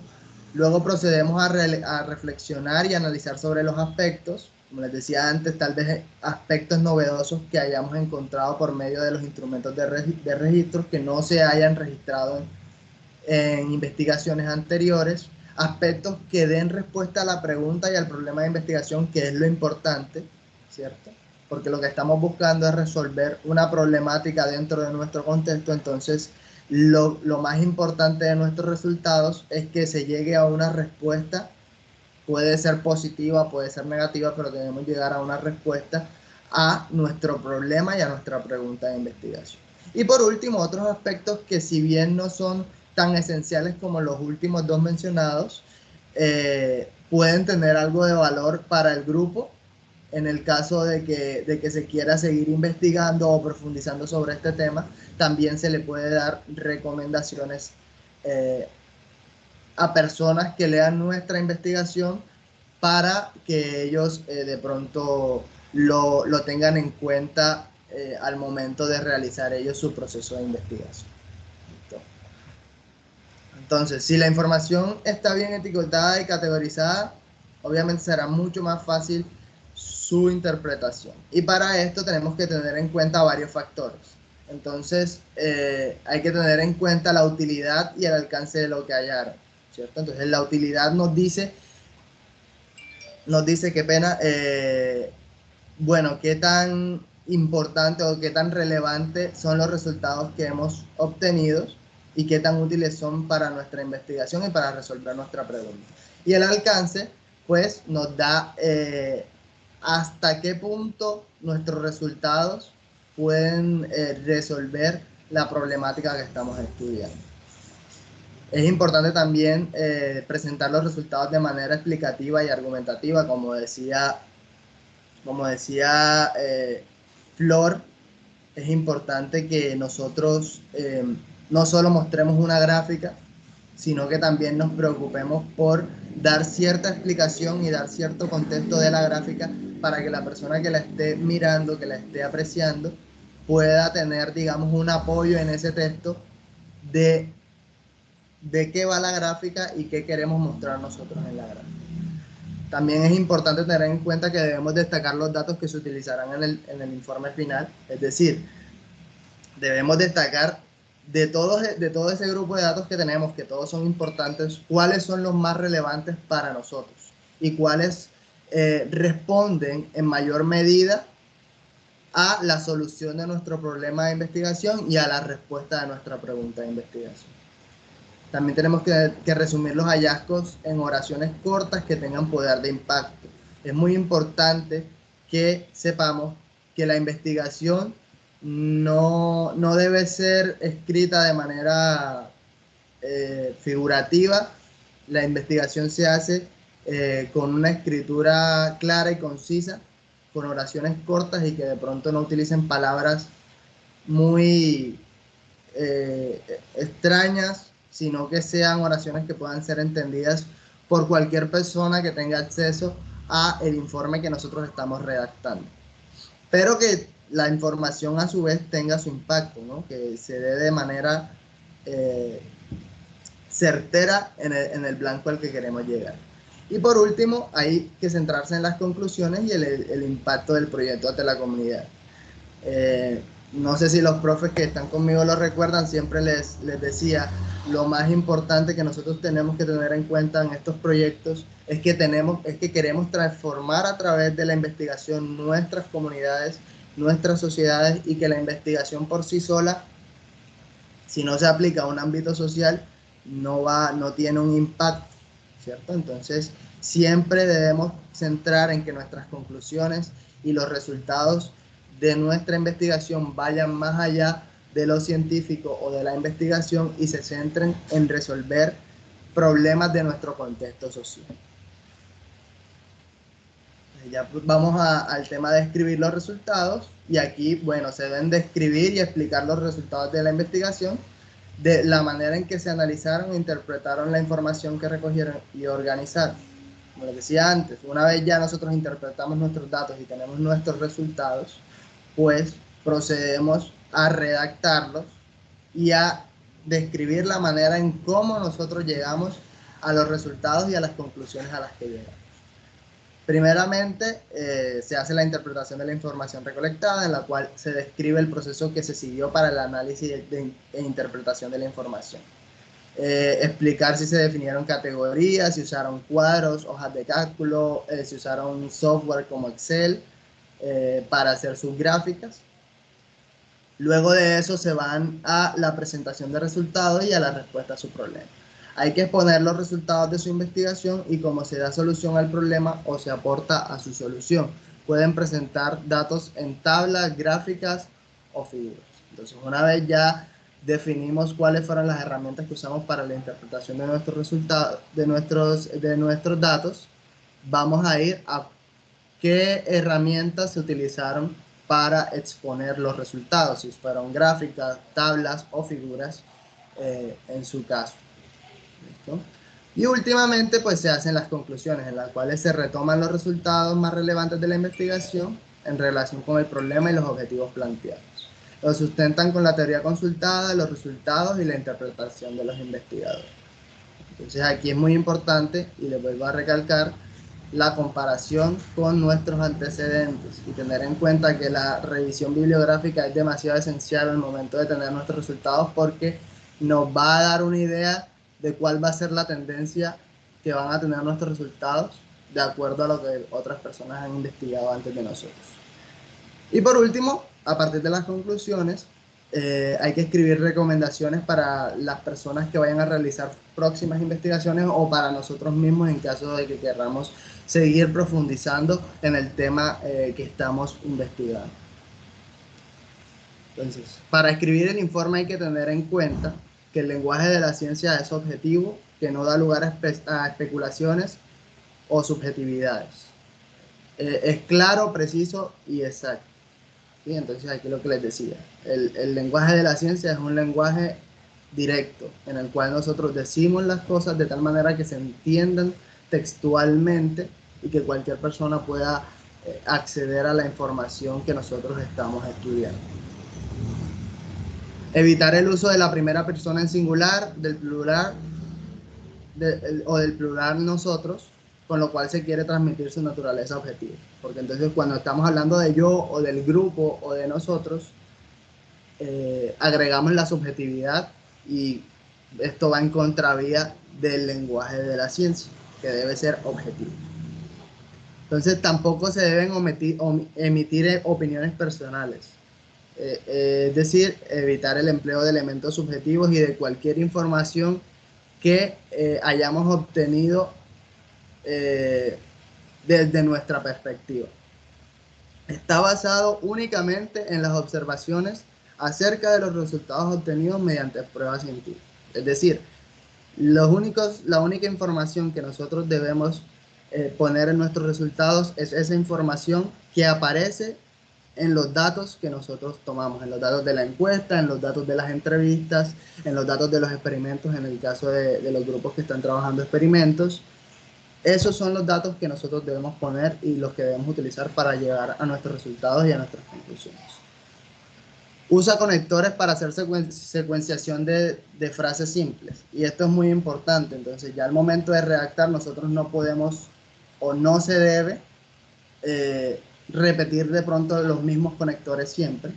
Luego procedemos a reflexionar y analizar sobre los aspectos, como les decía antes, tal vez aspectos novedosos que hayamos encontrado por medio de los instrumentos de registros que no se hayan registrado en investigaciones anteriores, aspectos que den respuesta a la pregunta y al problema de investigación, que es lo importante, ¿cierto? Porque lo que estamos buscando es resolver una problemática dentro de nuestro contexto, entonces lo más importante de nuestros resultados es que se llegue a una respuesta. Puede ser positiva, puede ser negativa, pero debemos llegar a una respuesta a nuestro problema y a nuestra pregunta de investigación. Y por último, otros aspectos que si bien no son tan esenciales como los últimos dos mencionados, pueden tener algo de valor para el grupo en el caso de que se quiera seguir investigando o profundizando sobre este tema. También se le puede dar recomendaciones a personas que lean nuestra investigación para que ellos de pronto lo tengan en cuenta al momento de realizar ellos su proceso de investigación. Entonces, si la información está bien etiquetada y categorizada, obviamente será mucho más fácil su interpretación. Y para esto tenemos que tener en cuenta varios factores. Entonces, hay que tener en cuenta la utilidad y el alcance de lo que hallaron, ¿cierto? Entonces, la utilidad nos dice qué pena, bueno, qué tan importante o qué tan relevante son los resultados que hemos obtenido y qué tan útiles son para nuestra investigación y para resolver nuestra pregunta. Y el alcance, pues, nos da hasta qué punto nuestros resultados pueden resolver la problemática que estamos estudiando. Es importante también presentar los resultados de manera explicativa y argumentativa, como decía Flor. Es importante que nosotros no solo mostremos una gráfica, sino que también nos preocupemos por dar cierta explicación y dar cierto contexto de la gráfica para que la persona que la esté mirando, que la esté apreciando, pueda tener, digamos, un apoyo en ese texto de qué va la gráfica y qué queremos mostrar nosotros en la gráfica. También es importante tener en cuenta que debemos destacar los datos que se utilizarán en el informe final, es decir, debemos destacar de todo ese grupo de datos que tenemos, que todos son importantes, cuáles son los más relevantes para nosotros y cuáles responden en mayor medida a la solución de nuestro problema de investigación y a la respuesta de nuestra pregunta de investigación. También tenemos que resumir los hallazgos en oraciones cortas que tengan poder de impacto. Es muy importante que sepamos que la investigación no debe ser escrita de manera figurativa. La investigación se hace con una escritura clara y concisa, con oraciones cortas y que de pronto no utilicen palabras muy extrañas, sino que sean oraciones que puedan ser entendidas por cualquier persona que tenga acceso a el informe que nosotros estamos redactando. Pero que la información a su vez tenga su impacto, ¿no? Que se dé de manera certera en el blanco al que queremos llegar. Y por último, hay que centrarse en las conclusiones y el impacto del proyecto ante la comunidad. No sé si los profes que están conmigo lo recuerdan, siempre les decía, lo más importante que nosotros tenemos que tener en cuenta en estos proyectos es que queremos transformar a través de la investigación nuestras comunidades, nuestras sociedades, y que la investigación por sí sola, si no se aplica a un ámbito social, no tiene un impacto, ¿cierto? Entonces, siempre debemos centrar en que nuestras conclusiones y los resultados de nuestra investigación vayan más allá de lo científico o de la investigación y se centren en resolver problemas de nuestro contexto social. Ya vamos al tema de escribir los resultados, y aquí, bueno, se deben describir y explicar los resultados de la investigación, de la manera en que se analizaron e interpretaron la información que recogieron y organizaron. Como les decía antes, una vez ya nosotros interpretamos nuestros datos y tenemos nuestros resultados, pues procedemos a redactarlos y a describir la manera en cómo nosotros llegamos a los resultados y a las conclusiones a las que llegamos. Primeramente, se hace la interpretación de la información recolectada, en la cual se describe el proceso que se siguió para el análisis e interpretación de la información. Explicar si se definieron categorías, si usaron cuadros, hojas de cálculo, si usaron software como Excel para hacer sus gráficas. Luego de eso se van a la presentación de resultados y a la respuesta a su problema. Hay que exponer los resultados de su investigación y cómo se da solución al problema o se aporta a su solución. Pueden presentar datos en tablas, gráficas o figuras. Entonces, una vez ya definimos cuáles fueron las herramientas que usamos para la interpretación de nuestros resultados, de nuestros datos, vamos a ir a qué herramientas se utilizaron para exponer los resultados, si fueron gráficas, tablas o figuras en su caso. ¿Listo? Y últimamente pues se hacen las conclusiones en las cuales se retoman los resultados más relevantes de la investigación en relación con el problema y los objetivos planteados. Lo sustentan con la teoría consultada, los resultados y la interpretación de los investigadores. Entonces aquí es muy importante, y les vuelvo a recalcar, la comparación con nuestros antecedentes y tener en cuenta que la revisión bibliográfica es demasiado esencial al momento de tener nuestros resultados, porque nos va a dar una idea de cuál va a ser la tendencia que van a tener nuestros resultados de acuerdo a lo que otras personas han investigado antes de nosotros. Y por último, a partir de las conclusiones, hay que escribir recomendaciones para las personas que vayan a realizar próximas investigaciones o para nosotros mismos en caso de que queramos seguir profundizando en el tema que estamos investigando. Entonces, para escribir el informe hay que tener en cuenta que el lenguaje de la ciencia es objetivo, que no da lugar a especulaciones o subjetividades. Es claro, preciso y exacto. ¿Sí? Entonces aquí lo que les decía, el lenguaje de la ciencia es un lenguaje directo, en el cual nosotros decimos las cosas de tal manera que se entiendan textualmente y que cualquier persona pueda acceder a la información que nosotros estamos estudiando. Evitar el uso de la primera persona en singular, del plural o del plural nosotros, con lo cual se quiere transmitir su naturaleza objetiva. Porque entonces cuando estamos hablando de yo o del grupo o de nosotros, agregamos la subjetividad y esto va en contravía del lenguaje de la ciencia, que debe ser objetivo. Entonces tampoco se deben emitir opiniones personales. Es decir, evitar el empleo de elementos subjetivos y de cualquier información que hayamos obtenido desde nuestra perspectiva. Está basado únicamente en las observaciones acerca de los resultados obtenidos mediante pruebas científicas. Es decir, la única información que nosotros debemos poner en nuestros resultados es esa información que aparece en los datos que nosotros tomamos, en los datos de la encuesta, en los datos de las entrevistas, en los datos de los experimentos, en el caso de los grupos que están trabajando experimentos. Esos son los datos que nosotros debemos poner y los que debemos utilizar para llegar a nuestros resultados y a nuestras conclusiones. Usa conectores para hacer secuenciación de frases simples. Y esto es muy importante. Entonces, ya al momento de redactar, nosotros no podemos o no se debe repetir de pronto los mismos conectores siempre.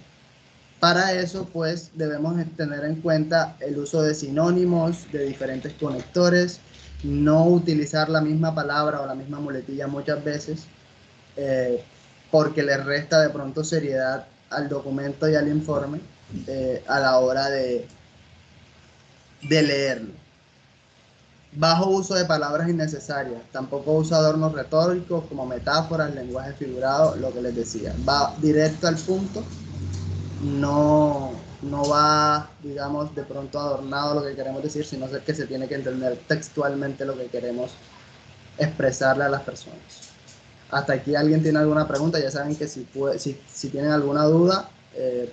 Para eso, pues, debemos tener en cuenta el uso de sinónimos, de diferentes conectores, no utilizar la misma palabra o la misma muletilla muchas veces, porque le resta de pronto seriedad al documento y al informe a la hora de leerlo. Bajo uso de palabras innecesarias, tampoco usa adornos retóricos como metáforas, lenguaje figurado, lo que les decía. Va directo al punto, no va, digamos, de pronto adornado lo que queremos decir, sino que se tiene que entender textualmente lo que queremos expresarle a las personas. Hasta aquí, ¿alguien tiene alguna pregunta? Ya saben que si tienen alguna duda,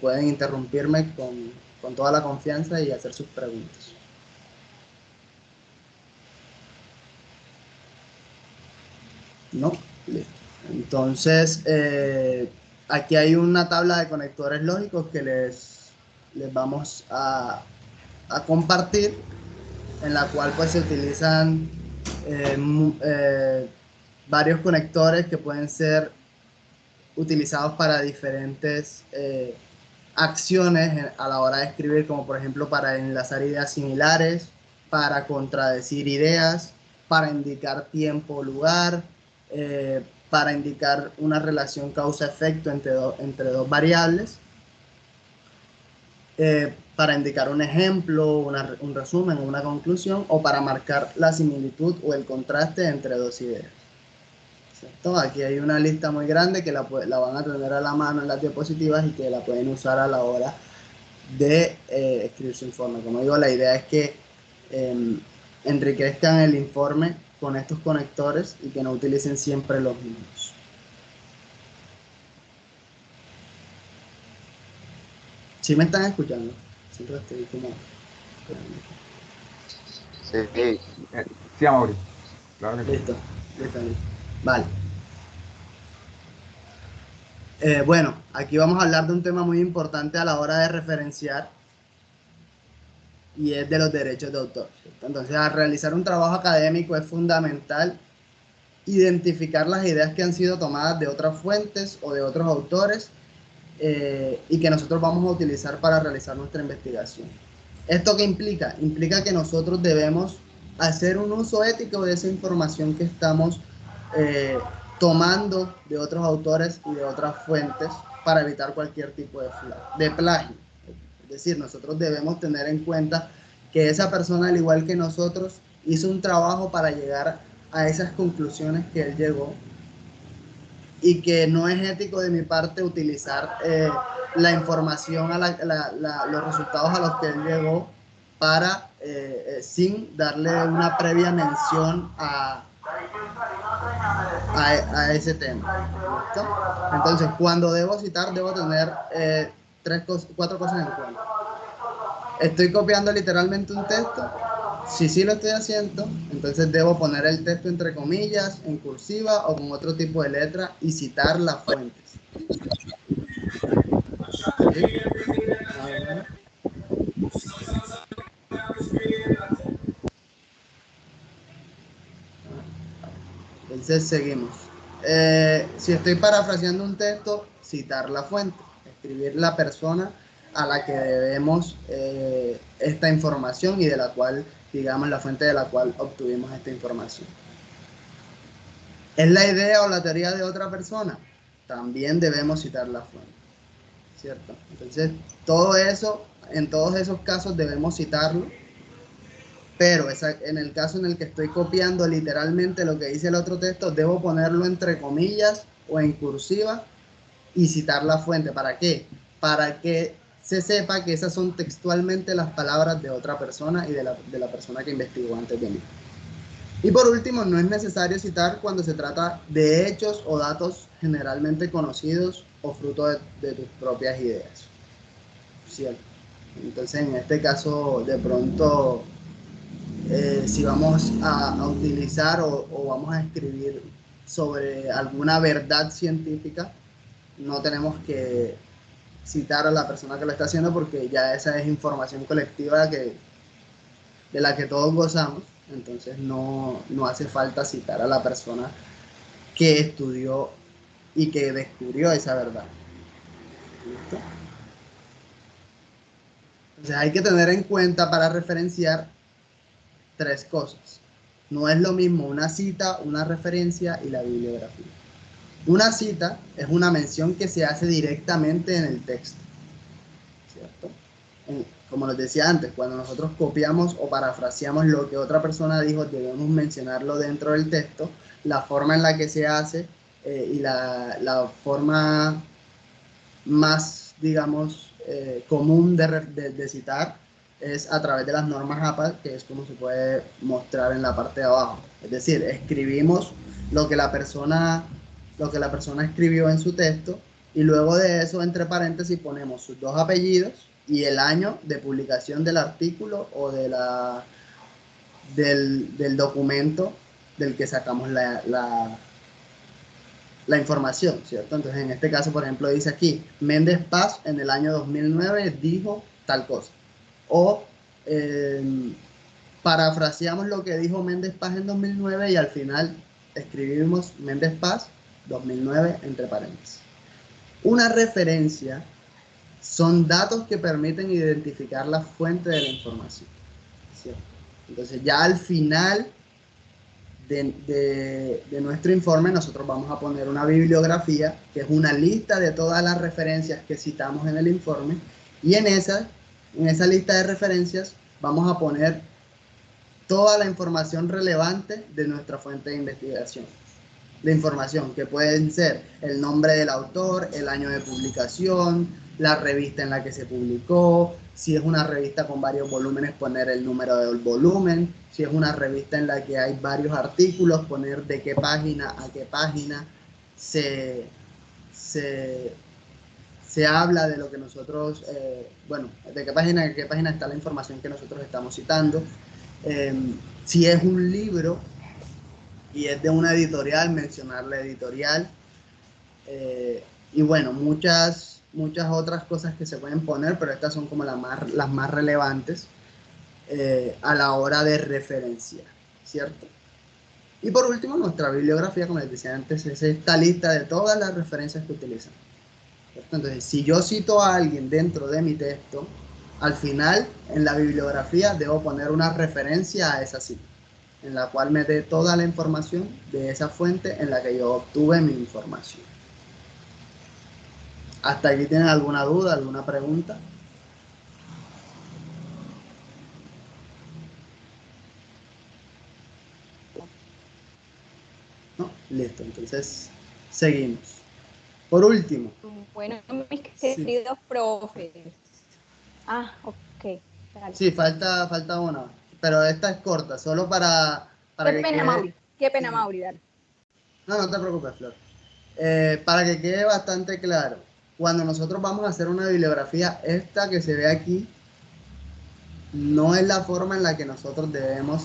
pueden interrumpirme con toda la confianza y hacer sus preguntas. ¿No? Listo. Entonces, aquí hay una tabla de conectores lógicos que les vamos a compartir, en la cual pues se utilizan varios conectores que pueden ser utilizados para diferentes acciones a la hora de escribir, como por ejemplo para enlazar ideas similares, para contradecir ideas, para indicar tiempo o lugar, para indicar una relación causa-efecto entre dos variables. para indicar un ejemplo, un resumen o una conclusión, o para marcar la similitud o el contraste entre dos ideas. ¿Cierto? Aquí hay una lista muy grande que la van a tener a la mano en las diapositivas y que la pueden usar a la hora de escribir su informe. Como digo, la idea es que enriquezcan el informe con estos conectores y que no utilicen siempre los mismos. ¿Sí me están escuchando? Siempre estoy como... Sí, sí, Amaury. Claro que sí. Listo. Vale. Bueno, aquí vamos a hablar de un tema muy importante a la hora de referenciar y es de los derechos de autor, ¿cierto? Entonces, al realizar un trabajo académico es fundamental identificar las ideas que han sido tomadas de otras fuentes o de otros autores y que nosotros vamos a utilizar para realizar nuestra investigación. ¿Esto qué implica? Implica que nosotros debemos hacer un uso ético de esa información que estamos tomando de otros autores y de otras fuentes para evitar cualquier tipo de plagio. Es decir, nosotros debemos tener en cuenta que esa persona, al igual que nosotros, hizo un trabajo para llegar a esas conclusiones que él llegó y que no es ético de mi parte utilizar la información, los resultados a los que él llegó para, sin darle una previa mención a ese tema. ¿Listo? Entonces, cuando debo citar, debo tener 4 cosas en cuenta. Estoy copiando literalmente un texto. Si sí lo estoy haciendo, entonces debo poner el texto entre comillas, en cursiva o con otro tipo de letra y citar las fuentes. ¿Sí? Entonces seguimos. Si estoy parafraseando un texto, citar la fuente, escribir la persona a la que debemos esta información y de la cual, digamos, la fuente de la cual obtuvimos esta información. ¿Es la idea o la teoría de otra persona? También debemos citar la fuente, ¿cierto? Entonces, todo eso, en todos esos casos debemos citarlo, pero en el caso en el que estoy copiando literalmente lo que dice el otro texto, debo ponerlo entre comillas o en cursiva y citar la fuente. ¿Para qué? Para que se sepa que esas son textualmente las palabras de otra persona y de la persona que investigó antes de mí. Y por último, no es necesario citar cuando se trata de hechos o datos generalmente conocidos o fruto de tus propias ideas. ¿Cierto? Entonces, en este caso, de pronto, si vamos a utilizar o vamos a escribir sobre alguna verdad científica, no tenemos que citar a la persona que lo está haciendo porque ya esa es información colectiva de la que todos gozamos. Entonces no hace falta citar a la persona que estudió y que descubrió esa verdad. ¿Listo? Entonces hay que tener en cuenta para referenciar 3 cosas. No es lo mismo una cita, una referencia y la bibliografía. Una cita es una mención que se hace directamente en el texto, ¿cierto? Como les decía antes, cuando nosotros copiamos o parafraseamos lo que otra persona dijo, debemos mencionarlo dentro del texto. La forma en la que se hace y la forma más, digamos, común de citar es a través de las normas APA, que es como se puede mostrar en la parte de abajo. Es decir, escribimos lo que la persona escribió en su texto y luego de eso, entre paréntesis, ponemos sus 2 apellidos y el año de publicación del artículo o del documento del que sacamos la información, ¿cierto? Entonces, en este caso, por ejemplo, dice aquí, Méndez Paz en el año 2009 dijo tal cosa. O parafraseamos lo que dijo Méndez Paz en 2009 y al final escribimos Méndez Paz 2009 entre paréntesis. Una referencia son datos que permiten identificar la fuente de la información, ¿cierto? Entonces ya al final de nuestro informe nosotros vamos a poner una bibliografía que es una lista de todas las referencias que citamos en el informe y en esa En esa lista de referencias vamos a poner toda la información relevante de nuestra fuente de investigación. La información que pueden ser el nombre del autor, el año de publicación, la revista en la que se publicó, si es una revista con varios volúmenes, poner el número del volumen, si es una revista en la que hay varios artículos, poner de qué página a qué página se habla de lo que nosotros, bueno, de qué página a qué página está la información que nosotros estamos citando. Si es un libro y es de una editorial, mencionar la editorial. Y bueno, muchas otras cosas que se pueden poner, pero estas son como las más relevantes a la hora de referenciar, ¿cierto? Y por último, nuestra bibliografía, como les decía antes, es esta lista de todas las referencias que utilizan, ¿cierto? Entonces, si yo cito a alguien dentro de mi texto, al final, en la bibliografía, debo poner una referencia a esa cita, en la cual me dé toda la información de esa fuente en la que yo obtuve mi información. ¿Hasta aquí tienen alguna duda, alguna pregunta? No, listo, entonces seguimos. Por último. Bueno, mis queridos profes. Ah, ok. Dale. Sí, falta una, pero esta es corta, solo para qué pena, Mauri. Qué pena, Mauri, dale. No te preocupes, Flor. Para que quede bastante claro, cuando nosotros vamos a hacer una bibliografía, esta que se ve aquí, no es la forma en la que nosotros debemos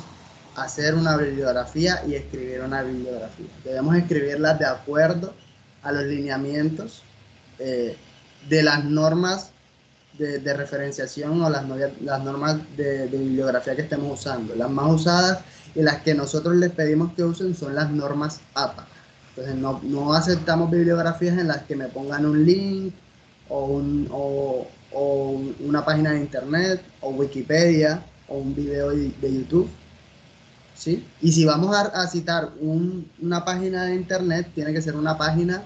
hacer una bibliografía y escribir una bibliografía. Debemos escribirla de acuerdo a los lineamientos de las normas de referenciación o las normas de bibliografía que estemos usando. Las más usadas y las que nosotros les pedimos que usen son las normas APA. Entonces no aceptamos bibliografías en las que me pongan un link o una página de internet o Wikipedia o un video de YouTube, ¿sí? Y si vamos a citar una página de internet, tiene que ser una página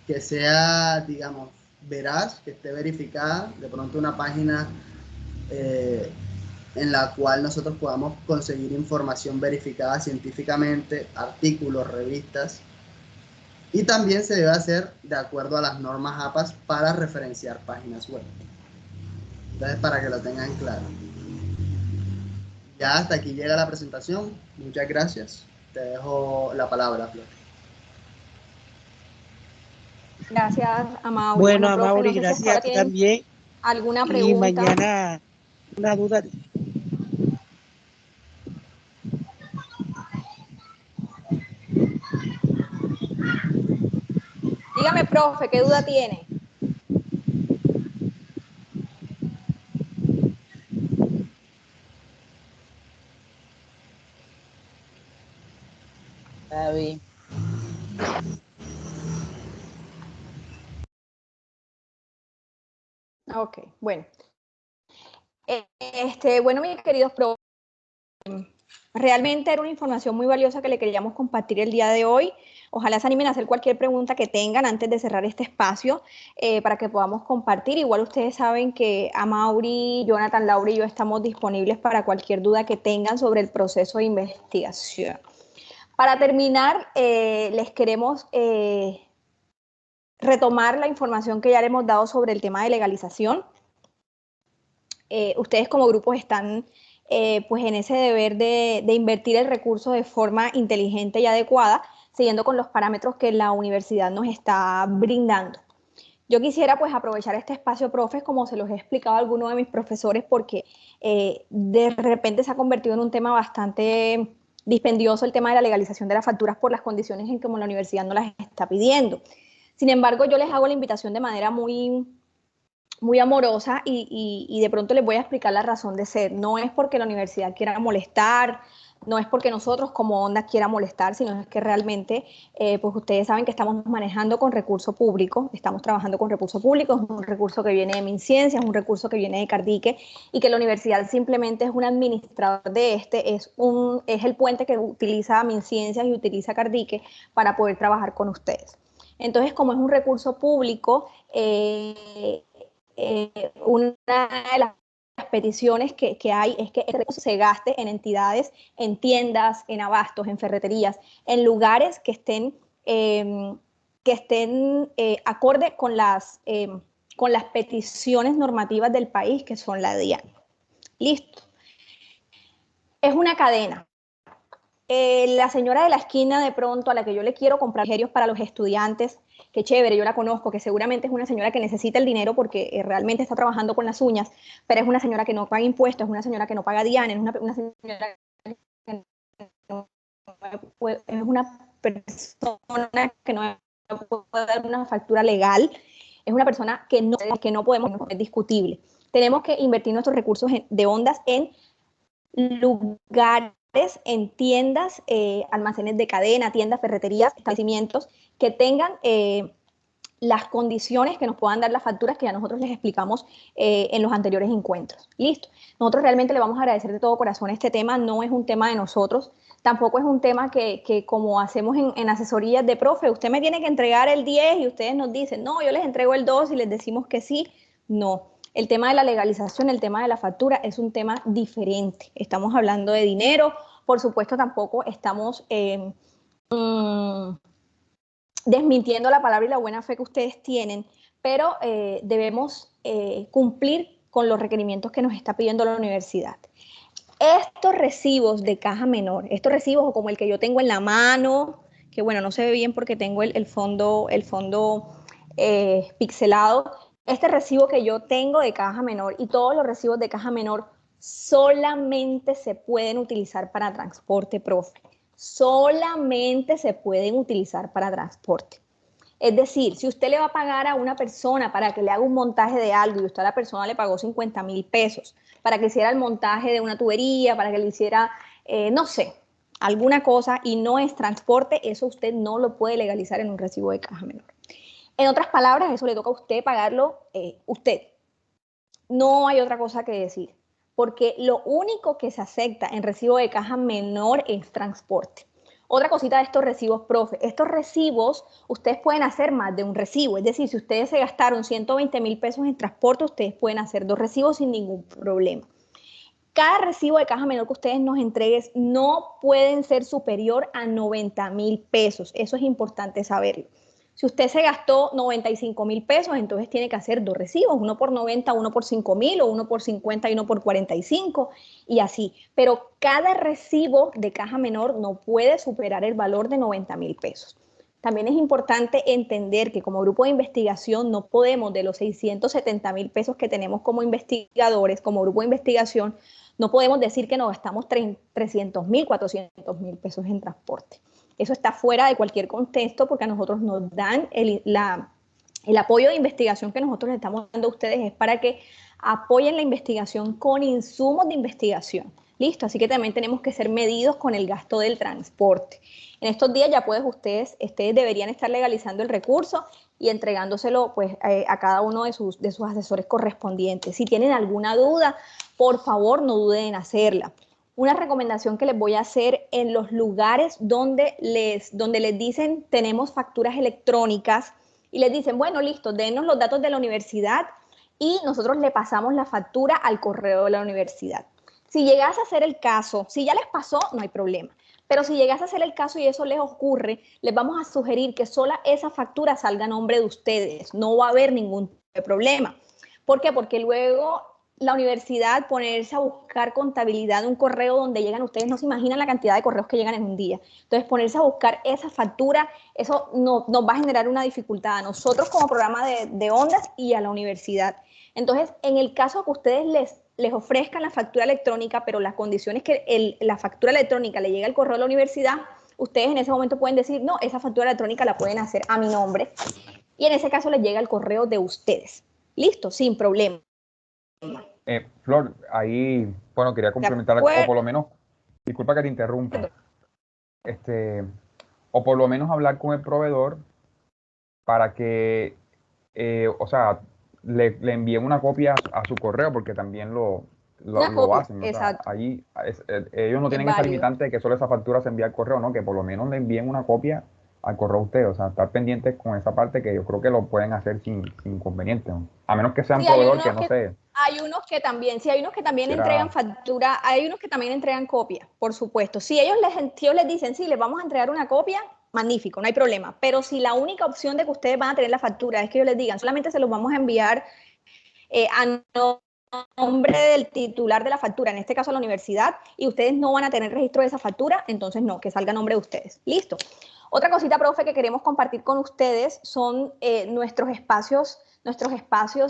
que sea, digamos, veraz, que esté verificada, de pronto una página en la cual nosotros podamos conseguir información verificada científicamente, artículos, revistas, y también se debe hacer de acuerdo a las normas APA para referenciar páginas web. Entonces, para que lo tengan claro. Ya hasta aquí llega la presentación. Muchas gracias. Te dejo la palabra, Flor. Gracias, Amaury. Bueno, Amaury, no sé gracias a ti también. ¿Alguna pregunta? Y mañana una duda. Dígame, profe, ¿qué duda tiene? Está bien. Ok, bueno. Bueno, mis queridos profes, realmente era una información muy valiosa que le queríamos compartir el día de hoy. Ojalá se animen a hacer cualquier pregunta que tengan antes de cerrar este espacio para que podamos compartir. Igual ustedes saben que Amaury, Jonathan, Laura y yo estamos disponibles para cualquier duda que tengan sobre el proceso de investigación. Para terminar, les queremos retomar la información que ya le hemos dado sobre el tema de legalización. Ustedes como grupos están pues en ese deber de invertir el recurso de forma inteligente y adecuada, siguiendo con los parámetros que la universidad nos está brindando. Yo quisiera pues aprovechar este espacio, profes, como se los he explicado a algunos de mis profesores, porque de repente se ha convertido en un tema bastante dispendioso el tema de la legalización de las facturas por las condiciones en que la universidad no las está pidiendo. Sin embargo, yo les hago la invitación de manera muy amorosa y de pronto les voy a explicar la razón de ser. No es porque la universidad quiera molestar, no es porque nosotros como Onda quiera molestar, sino es que realmente, pues ustedes saben que estamos manejando con recurso público, estamos trabajando con recurso público, es un recurso que viene de MinCiencia, es un recurso que viene de Cardique y que la universidad simplemente es un administrador de es el puente que utiliza MinCiencias y utiliza Cardique para poder trabajar con ustedes. Entonces, como es un recurso público, una de las peticiones que hay es que el recurso se gaste en entidades, en tiendas, en abastos, en ferreterías, en lugares que estén acorde con las peticiones normativas del país, que son la DIAN. Listo. Es una cadena. La señora de la esquina, de pronto, a la que yo le quiero comprar refrigerios para los estudiantes, que chévere, yo la conozco, que seguramente es una señora que necesita el dinero porque realmente está trabajando con las uñas, pero es una señora que no paga impuestos, es una señora que no paga DIAN, es una señora que no es una persona que no puede dar una factura legal, es una persona que no podemos, es discutible. Tenemos que invertir nuestros recursos de ondas en lugares, en tiendas, almacenes de cadena, tiendas, ferreterías, establecimientos que tengan las condiciones que nos puedan dar las facturas que ya nosotros les explicamos en los anteriores encuentros. Listo. Nosotros realmente le vamos a agradecer de todo corazón este tema, no es un tema de nosotros, tampoco es un tema que como hacemos en asesorías de profe, usted me tiene que entregar el 10 y ustedes nos dicen, no, yo les entrego el 2 y les decimos que sí. No. El tema de la legalización, el tema de la factura es un tema diferente. Estamos hablando de dinero, por supuesto tampoco estamos desmintiendo la palabra y la buena fe que ustedes tienen, pero debemos cumplir con los requerimientos que nos está pidiendo la universidad. Estos recibos de caja menor, estos recibos como el que yo tengo en la mano, que bueno, no se ve bien porque tengo el fondo pixelado. Este recibo que yo tengo de caja menor y todos los recibos de caja menor solamente se pueden utilizar para transporte, profe. Solamente se pueden utilizar para transporte. Es decir, si usted le va a pagar a una persona para que le haga un montaje de algo y usted a la persona le pagó 50,000 pesos para que hiciera el montaje de una tubería, para que le hiciera, no sé, alguna cosa y no es transporte, eso usted no lo puede legalizar en un recibo de caja menor. En otras palabras, eso le toca a usted pagarlo usted. No hay otra cosa que decir, porque lo único que se acepta en recibo de caja menor es transporte. Otra cosita de estos recibos, profe, estos recibos ustedes pueden hacer más de un recibo, es decir, si ustedes se gastaron 120,000 pesos en transporte, ustedes pueden hacer 2 recibos sin ningún problema. Cada recibo de caja menor que ustedes nos entreguen no pueden ser superior a 90,000 pesos, eso es importante saberlo. Si usted se gastó 95,000 pesos, entonces tiene que hacer 2 recibos, uno por 90, uno por 5,000, o uno por 50 y uno por 45, y así. Pero cada recibo de caja menor no puede superar el valor de 90,000 pesos. También es importante entender que como grupo de investigación no podemos, de los 670,000 pesos que tenemos como investigadores, como grupo de investigación, no podemos decir que nos gastamos 300,000, 400,000 pesos en transporte. Eso está fuera de cualquier contexto porque a nosotros nos dan el apoyo de investigación que nosotros le estamos dando a ustedes es para que apoyen la investigación con insumos de investigación. Listo, así que también tenemos que ser medidos con el gasto del transporte. En estos días ya pues ustedes deberían estar legalizando el recurso y entregándoselo pues a cada uno de sus asesores correspondientes. Si tienen alguna duda, por favor no duden en hacerla. Una recomendación que les voy a hacer en los lugares donde les dicen tenemos facturas electrónicas y les dicen, bueno, listo, denos los datos de la universidad y nosotros le pasamos la factura al correo de la universidad. Si llegase a ser el caso, si ya les pasó, no hay problema. Pero si llegase a ser el caso y eso les ocurre, les vamos a sugerir que sola esa factura salga a nombre de ustedes. No va a haber ningún problema. ¿Por qué? Porque luego la universidad ponerse a buscar contabilidad de un correo donde llegan, ustedes no se imaginan la cantidad de correos que llegan en un día. Entonces, ponerse a buscar esa factura, eso nos va a generar una dificultad a nosotros como programa de ondas y a la universidad. Entonces, en el caso que ustedes les ofrezcan la factura electrónica, pero las condiciones que la factura electrónica le llegue al correo de la universidad, ustedes en ese momento pueden decir, no, esa factura electrónica la pueden hacer a mi nombre. Y en ese caso les llega el correo de ustedes. Listo, sin problema. Flor, ahí, bueno, quería complementar, o por lo menos, disculpa que te interrumpa, o por lo menos hablar con el proveedor para que, o sea, le envíen una copia a su correo, porque también lo hacen. O sea, allí ellos no tienen esa limitante de que solo esa factura se envía al correo, ¿no? Que por lo menos le envíen una copia al correo a usted, o sea, estar pendientes con esa parte que yo creo que lo pueden hacer sin inconveniente, ¿no? A menos que sea un proveedor que no sé. Hay unos que también, sí, hay unos que también entregan factura, hay unos que también entregan copia, por supuesto. Si ellos les dicen, sí, les vamos a entregar una copia, magnífico, no hay problema. Pero si la única opción de que ustedes van a tener la factura es que ellos les digan, solamente se los vamos a enviar a nombre del titular de la factura, en este caso la universidad, y ustedes no van a tener registro de esa factura, entonces no, que salga a nombre de ustedes. Listo. Otra cosita, profe, que queremos compartir con ustedes son nuestros espacios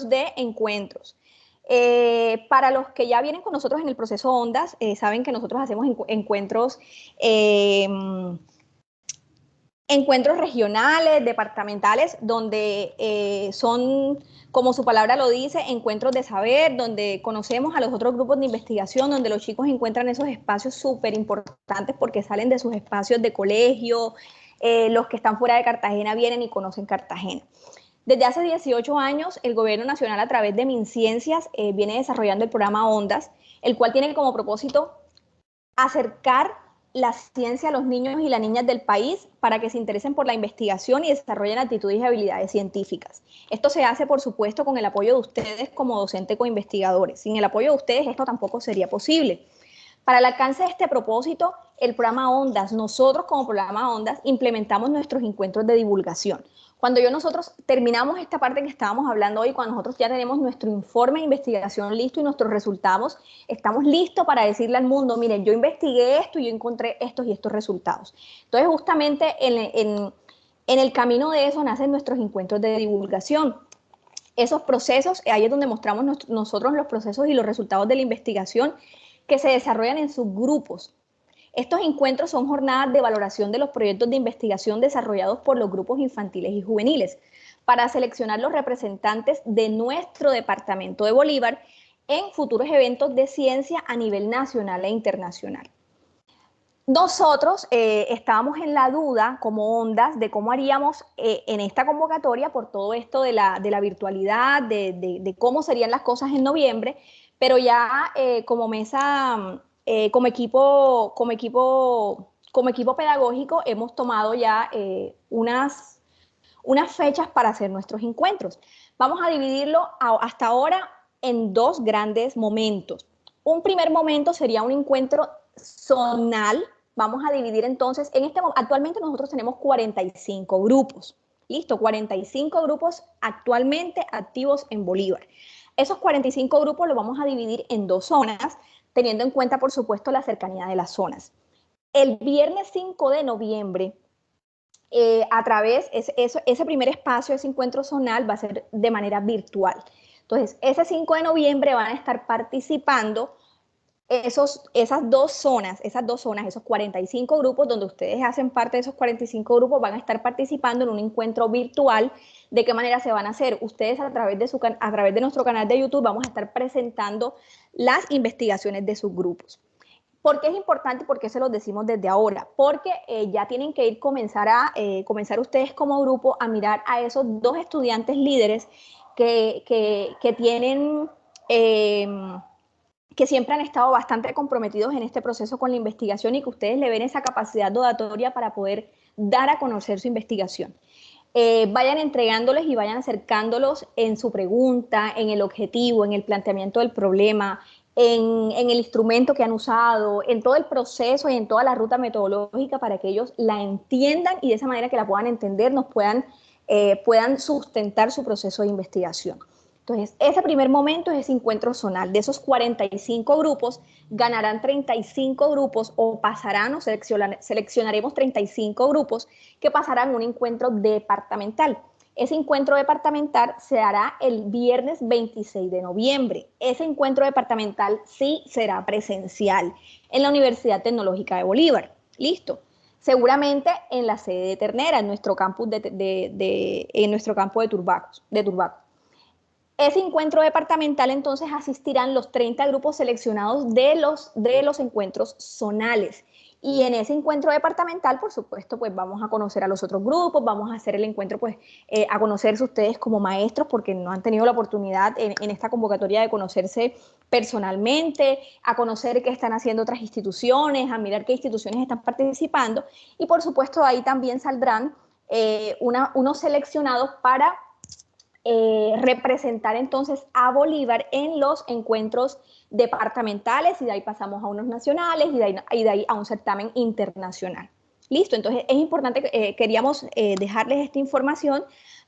de encuentros. Para los que ya vienen con nosotros en el proceso Ondas, saben que nosotros hacemos encuentros regionales, departamentales, donde son, como su palabra lo dice, encuentros de saber, donde conocemos a los otros grupos de investigación, donde los chicos encuentran esos espacios súper importantes porque salen de sus espacios de colegio, los que están fuera de Cartagena vienen y conocen Cartagena. Desde hace 18 años, el Gobierno Nacional, a través de MinCiencias, viene desarrollando el programa Ondas, el cual tiene como propósito acercar la ciencia a los niños y las niñas del país para que se interesen por la investigación y desarrollen actitudes y habilidades científicas. Esto se hace, por supuesto, con el apoyo de ustedes como docentes co-investigadores. Sin el apoyo de ustedes, esto tampoco sería posible. Para el alcance de este propósito, el programa Ondas, nosotros como programa Ondas, implementamos nuestros encuentros de divulgación. Cuando nosotros terminamos esta parte que estábamos hablando hoy, cuando nosotros ya tenemos nuestro informe de investigación listo y nuestros resultados, estamos listos para decirle al mundo, miren, yo investigué esto y yo encontré estos y estos resultados. Entonces, justamente en el camino de eso nacen nuestros encuentros de divulgación. Esos procesos, ahí es donde mostramos nosotros los procesos y los resultados de la investigación que se desarrollan en subgrupos. Estos encuentros son jornadas de valoración de los proyectos de investigación desarrollados por los grupos infantiles y juveniles para seleccionar los representantes de nuestro departamento de Bolívar en futuros eventos de ciencia a nivel nacional e internacional. Nosotros estábamos en la duda como Ondas de cómo haríamos en esta convocatoria por todo esto de la virtualidad, de cómo serían las cosas en noviembre, pero ya como mesa... como equipo pedagógico hemos tomado ya unas fechas para hacer nuestros encuentros. Vamos a dividirlo hasta ahora en dos grandes momentos. Un primer momento sería un encuentro zonal. Vamos a dividir entonces, actualmente nosotros tenemos 45 grupos. Listo, 45 grupos actualmente activos en Bolívar. Esos 45 grupos los vamos a dividir en dos zonas, teniendo en cuenta, por supuesto, la cercanía de las zonas. El viernes 5 de noviembre, ese primer espacio, ese encuentro zonal, va a ser de manera virtual. Entonces, ese 5 de noviembre van a estar participando esas dos zonas, esos 45 grupos, donde ustedes hacen parte de esos 45 grupos, van a estar participando en un encuentro virtual. ¿De qué manera se van a hacer? Ustedes a través de nuestro canal de YouTube vamos a estar presentando las investigaciones de sus grupos. ¿Por qué es importante y por qué se los decimos desde ahora? Porque ya tienen que comenzar ustedes como grupo a mirar a esos dos estudiantes líderes que tienen... que siempre han estado bastante comprometidos en este proceso con la investigación y que ustedes le ven esa capacidad oratoria para poder dar a conocer su investigación. Vayan entregándoles y vayan acercándolos en su pregunta, en el objetivo, en el planteamiento del problema, en el instrumento que han usado, en todo el proceso y en toda la ruta metodológica para que ellos la entiendan y de esa manera que la puedan entender, puedan sustentar su proceso de investigación. Entonces, ese primer momento es ese encuentro zonal. De esos 45 grupos, ganarán 35 grupos o pasarán o seleccionaremos 35 grupos que pasarán a un encuentro departamental. Ese encuentro departamental se hará el viernes 26 de noviembre. Ese encuentro departamental sí será presencial en la Universidad Tecnológica de Bolívar. Listo. Seguramente en la sede de Ternera, en nuestro campus en nuestro campo de Turbaco. Ese encuentro departamental, entonces, asistirán los 30 grupos seleccionados de los encuentros zonales. Y en ese encuentro departamental, por supuesto, pues vamos a conocer a los otros grupos, vamos a hacer el encuentro, pues, a conocerse ustedes como maestros, porque no han tenido la oportunidad en esta convocatoria de conocerse personalmente, a conocer qué están haciendo otras instituciones, a mirar qué instituciones están participando. Y, por supuesto, ahí también saldrán unos seleccionados para representar entonces a Bolívar en los encuentros departamentales, y de ahí pasamos a unos nacionales, y de ahí a un certamen internacional. Listo, entonces es importante, queríamos dejarles esta información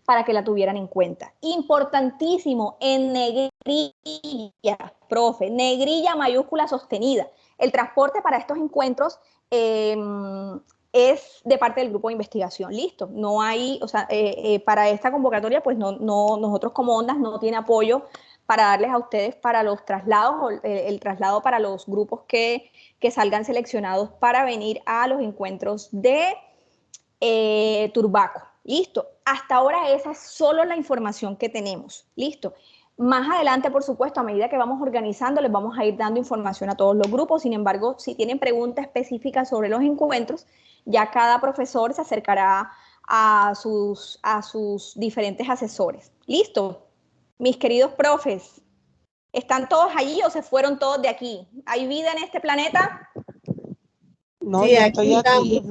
para que la tuvieran en cuenta. Importantísimo, en negrilla, profe, negrilla mayúscula sostenida. El transporte para estos encuentros es de parte del grupo de investigación. Listo, no hay, o sea, para esta convocatoria, pues nosotros como Ondas no tiene apoyo para darles a ustedes para los traslados, o el traslado para los grupos que salgan seleccionados para venir a los encuentros de Turbaco. Listo, hasta ahora esa es solo la información que tenemos. Listo. Más adelante, por supuesto, a medida que vamos organizando, les vamos a ir dando información a todos los grupos. Sin embargo, si tienen preguntas específicas sobre los encuentros, ya cada profesor se acercará a sus diferentes asesores. ¿Listo? Mis queridos profes, ¿están todos allí o se fueron todos de aquí? ¿Hay vida en este planeta? No, sí, estoy aquí.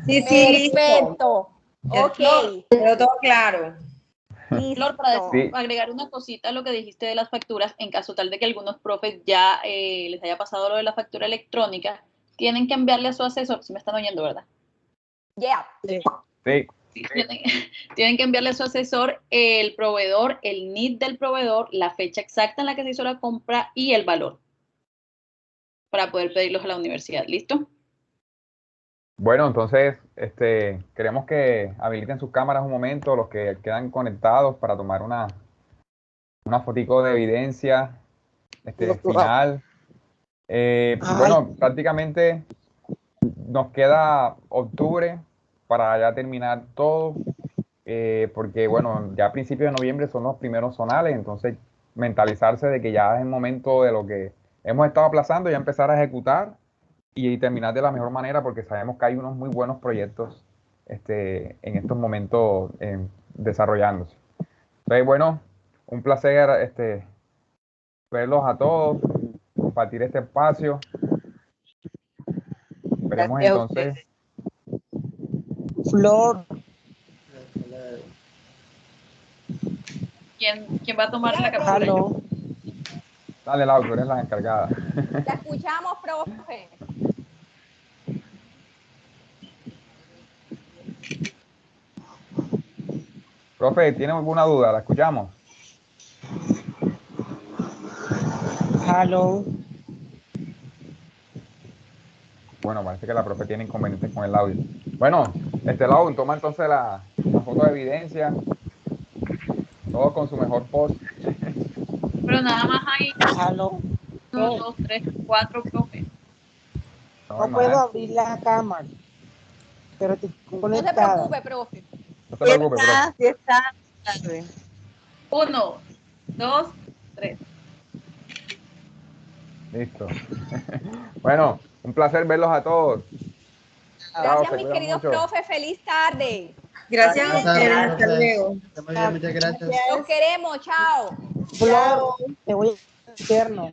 Sí, sí, perfecto. Ok. Pero todo claro. Flor, para agregar una cosita a lo que dijiste de las facturas, en caso tal de que algunos profes ya les haya pasado lo de la factura electrónica, tienen que enviarle a su asesor, si me están oyendo, ¿verdad? Ya. Sí. Tienen que enviarle a su asesor el proveedor, el NID del proveedor, la fecha exacta en la que se hizo la compra y el valor para poder pedirlos a la universidad. ¿Listo? Bueno, entonces queremos que habiliten sus cámaras un momento, los que quedan conectados, para tomar una fotico de evidencia final. Bueno, prácticamente nos queda octubre para ya terminar todo, porque bueno, ya a principios de noviembre son los primeros zonales, entonces mentalizarse de que ya es el momento de lo que hemos estado aplazando, ya empezar a ejecutar y terminar de la mejor manera, porque sabemos que hay unos muy buenos proyectos en estos momentos desarrollándose. Entonces, bueno, un placer verlos a todos, compartir este espacio. Esperemos entonces. Flor. ¿Quién va a tomar la captura? Dale, Lau, tú eres la encargada. La escuchamos, profe. Profe, ¿tiene alguna duda? ¿La escuchamos? Hello. Bueno, parece que la profe tiene inconvenientes con el audio. Bueno, Lau, toma entonces la foto de evidencia. Todo con su mejor post. Pero nada más hay 1, 2, 3, 4 profe. No puedo abrir la cámara. Pero te no se preocupe, profe. No se preocupe, profe. Sí está. 1, 2, 3. Listo. Bueno, un placer verlos a todos. Gracias, mis queridos profes. Feliz tarde. Gracias a ustedes. Hasta luego. Muchas gracias. Los queremos. Chao. Flor, te voy a infierno.